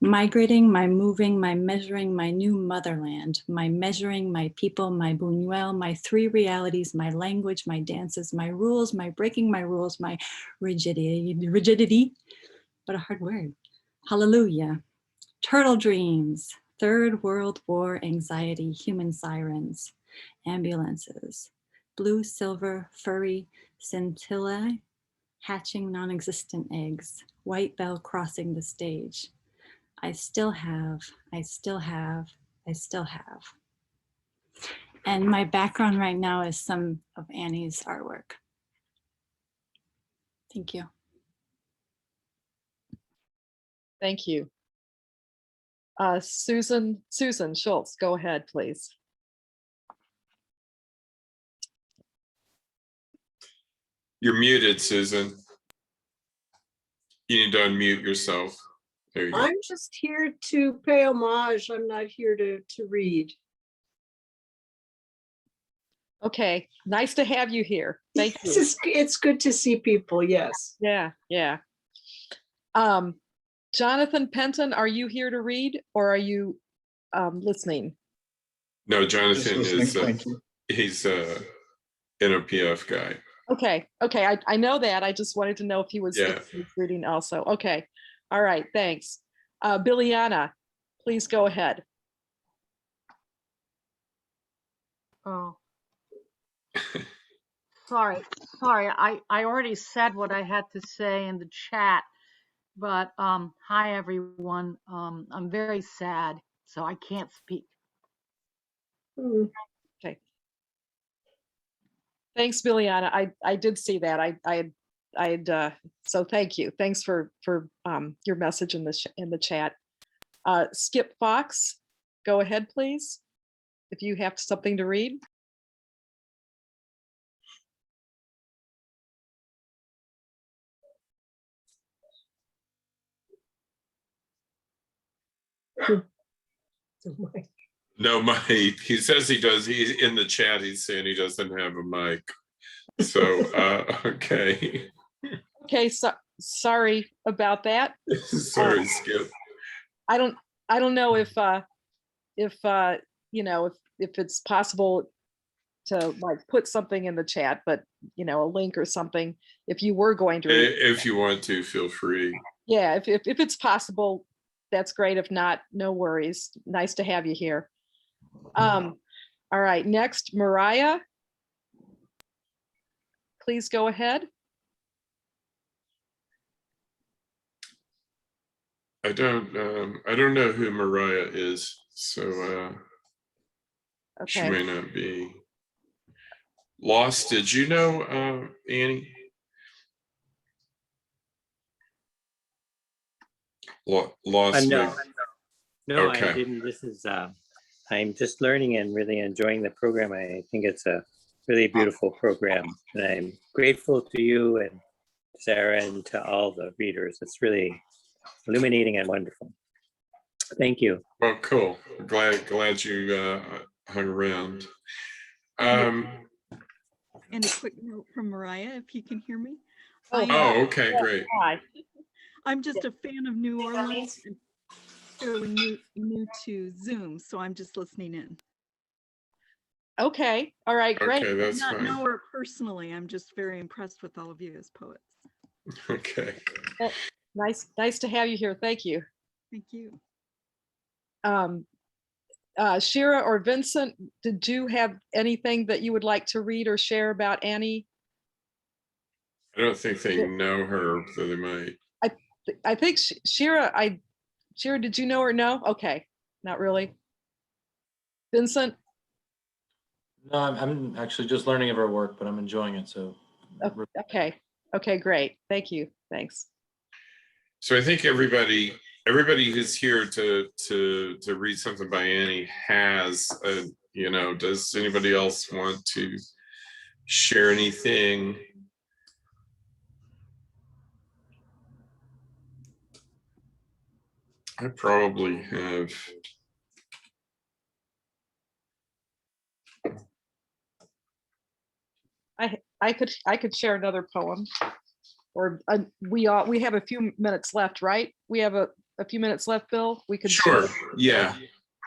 migrating, my moving, my measuring, my new motherland, my measuring, my people, my Buñuel, my three realities, my language, my dances, my rules, my breaking my rules, my rigidity, but a hard word. Hallelujah. Turtle dreams, Third World War anxiety, human sirens, ambulances, blue, silver, furry, scintillae, hatching non-existent eggs, white bell crossing the stage. I still have, I still have, I still have. And my background right now is some of Annie's artwork. Thank you. Thank you. Susan Schultz, go ahead, please. You're muted, Susan. You need to unmute yourself. There you go. I'm just here to pay homage. I'm not here to read. Okay, nice to have you here. Thank you. It's good to see people, yes. Yeah, yeah. Jonathan Penton, are you here to read or are you listening? No, Jonathan is thank you. he's a NOPF guy. Okay, I know that. I just wanted to know if he was reading also. Okay, all right, thanks. Billiana, please go ahead. Oh, sorry. I already said what I had to say in the chat, but hi everyone. I'm very sad, so I can't speak. Okay. Thanks, Billiana. I did see that. So thank you. Thanks for your message in the chat. Skip Fox, go ahead, please. If you have something to read. No mic. He says he does. He's in the chat. He's saying he doesn't have a mic. So, okay. Okay, so sorry about that. Sorry, Skip. I don't know if you know, if it's possible to like put something in the chat, but you know, a link or something, if you were going to read. If you want to, feel free. Yeah, if it's possible, that's great. If not, no worries. Nice to have you here. All right, next, Mariah. Please go ahead. I don't know who Mariah is, so she Okay. may not be. Lost, did you know, Annie? Lost. No, no, Okay. I didn't. This is, I'm just learning and really enjoying the program. I think it's a really beautiful program. And I'm grateful to you and Sarah and to all the readers. It's really illuminating and wonderful. Thank you. Well, cool. Glad you hung around. And a quick note from Mariah, if you can hear me. Oh, okay, great. Hi. I'm just a fan of New Orleans and fairly new to Zoom, so I'm just listening in. Okay, all right, great. Okay, that's Not fine. know her personally. I'm just very impressed with all of you as poets. Okay. Nice to have you here. Thank you. Thank you. Shira or Vincent, did you have anything that you would like to read or share about Annie? I don't think they know her, though they might. I think Shira, did you know her? No? Okay, not really. Vincent? No, I'm actually just learning of her work, but I'm enjoying it. So. Okay, great. Thank you. Thanks. So I think everybody who's here to read something by Annie has, you know, does anybody else want to share anything? I probably have. I could share another poem, or we have a few minutes left, right? We have a few minutes left, Bill. We could. Sure. Yeah.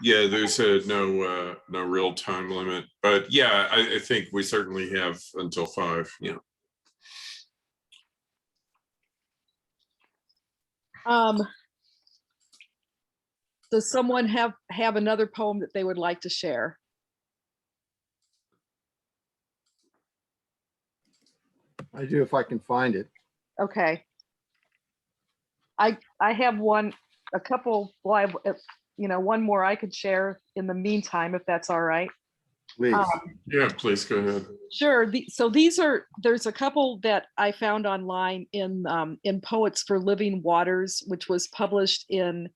There's no real time limit, but yeah, I think we certainly have until 5. Yeah. Does someone have another poem that they would like to share? I do if I can find it. Okay. I have a couple, well, one more I could share in the meantime, if that's all right. Please. Yeah, please go ahead. Sure. There's a couple that I found online in Poets for Living Waters, which was published in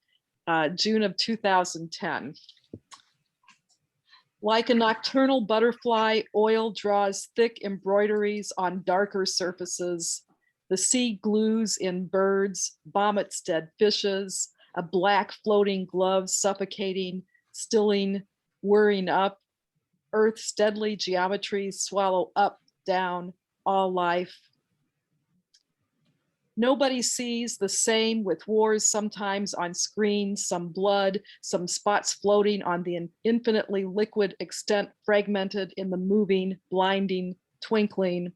June of 2010. Like a nocturnal butterfly, oil draws thick embroideries on darker surfaces. The sea glues in birds, vomits dead fishes, a black floating glove suffocating, stilling, whirring up. Earth's deadly geometries swallow up, down, all life. Nobody sees the same with wars sometimes on screen, some blood, some spots floating on the infinitely liquid extent fragmented in the moving, blinding, twinkling.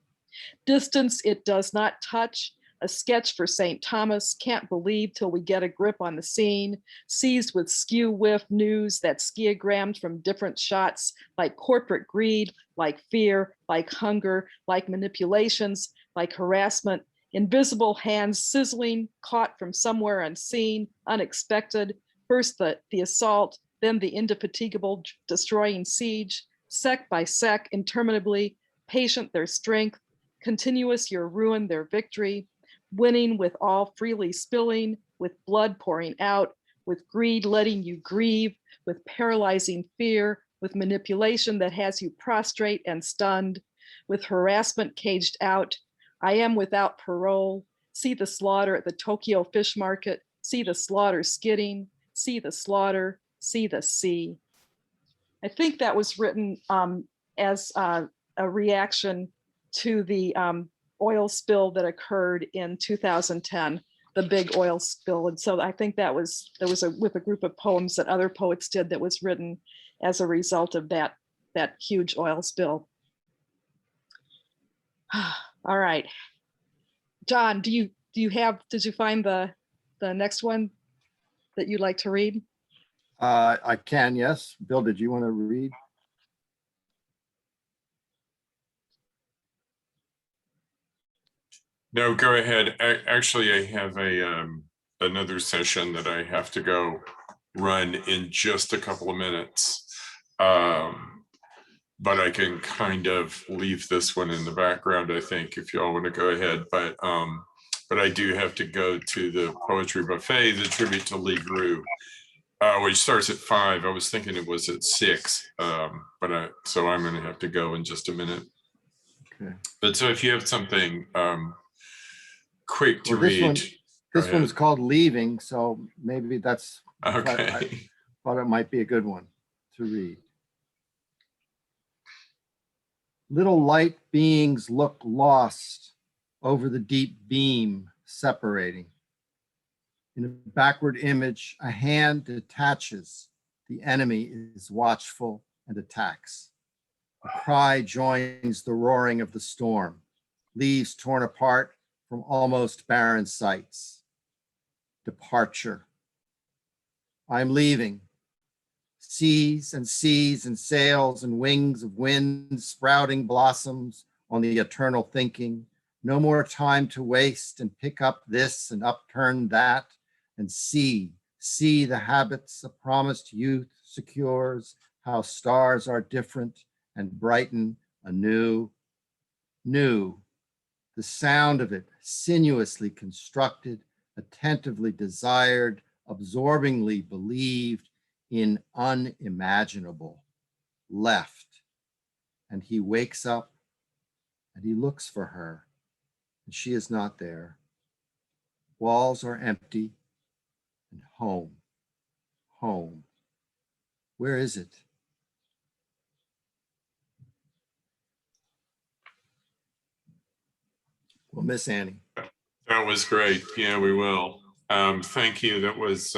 Distance it does not touch, a sketch for St. Thomas, can't believe till we get a grip on the scene, seized with skew whiff news that skiagrammed from different shots, like corporate greed, like fear, like hunger, like manipulations, like harassment, invisible hands sizzling, caught from somewhere unseen, unexpected, first the assault, then the indefatigable destroying siege, sec by sec, interminably, patient their strength, continuous your ruin their victory, winning with all freely spilling, with blood pouring out, with greed letting you grieve, with paralyzing fear, with manipulation that has you prostrate and stunned, with harassment caged out. I am without parole. See the slaughter at the Tokyo fish market. See the slaughter skidding. see the slaughter, see the sea. I think that was written as a reaction to the oil spill that occurred in 2010, the big oil spill. And so I think there was with a group of poems that other poets did that was written as a result of that huge oil spill. All right. John, did you find the next one that you'd like to read? I can, yes. Bill, did you want to read? No, go ahead. Actually, I have another session that I have to go run in just a couple of minutes. But I can kind of leave this one in the background, I think, if you all want to go ahead. But I do have to go to the Poetry Buffet, the tribute to Lee Grew, which starts at 5. I was thinking it was at 6, so I'm going to have to go in just a minute. Okay. But so if you have something quick to Well, read. This one's called Leaving, so maybe that's, Okay. I thought it might be a good one to read. Little light beings look lost over the deep beam separating. In a backward image, a hand detaches. The enemy is watchful and attacks. A cry joins the roaring of the storm. Leaves torn apart from almost barren sights. Departure. I'm leaving. Seas and sails and wings of wind, sprouting blossoms on the eternal thinking. No more time to waste and pick up this and upturn that and see the habits of promised youth secures, how stars are different and brighten anew. New, the sound of it sinuously constructed, attentively desired, absorbingly believed, in unimaginable, left. And he wakes up and he looks for her, and she is not there. Walls are empty, and home. Where is it? We'll miss Annie. That was great. Yeah, we will. Thank you. That was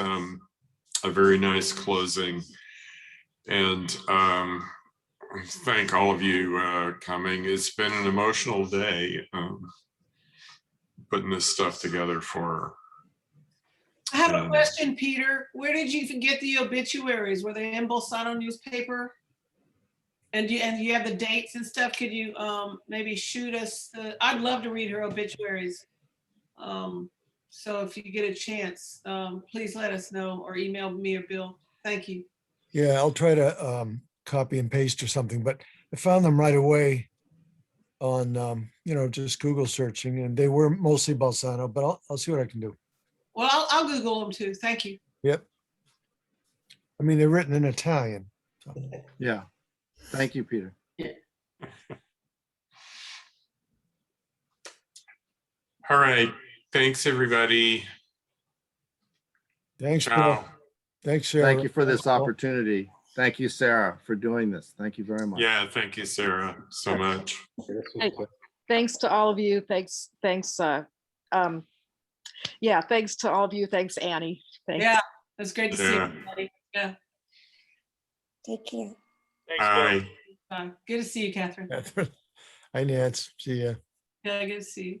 a very nice closing. And thank all of you coming. It's been an emotional day putting this stuff together for. I have a question, Peter. Where did you get the obituaries? Were they in Bolsano newspaper? And you have the dates and stuff? Could you maybe shoot us? I'd love to read her obituaries. So if you get a chance, please let us know or email me or Bill. Thank you. Yeah, I'll try to copy and paste or something, but I found them right away on, just Google searching, and they were mostly Bolsano, but I'll see what I can do. Well, I'll Google them too. Thank you. Yep. I mean, they're written in Italian. So. Yeah. Thank you, Peter. All right. Thanks, everybody. Thanks, Ciao. Bill. Thanks, Sarah. Thank you for this opportunity. Thank you, Sarah, for doing this. Thank you very much. Yeah, thank you, Sarah, so much. Hey, thanks to all of you. Thanks to all of you. Thanks, Annie. Thanks. Yeah, it's great to see Yeah. everybody. Yeah. Take care. Bye. Bye. Good to see you, Catherine. Hi, Nance. See ya. Yeah, good to see you.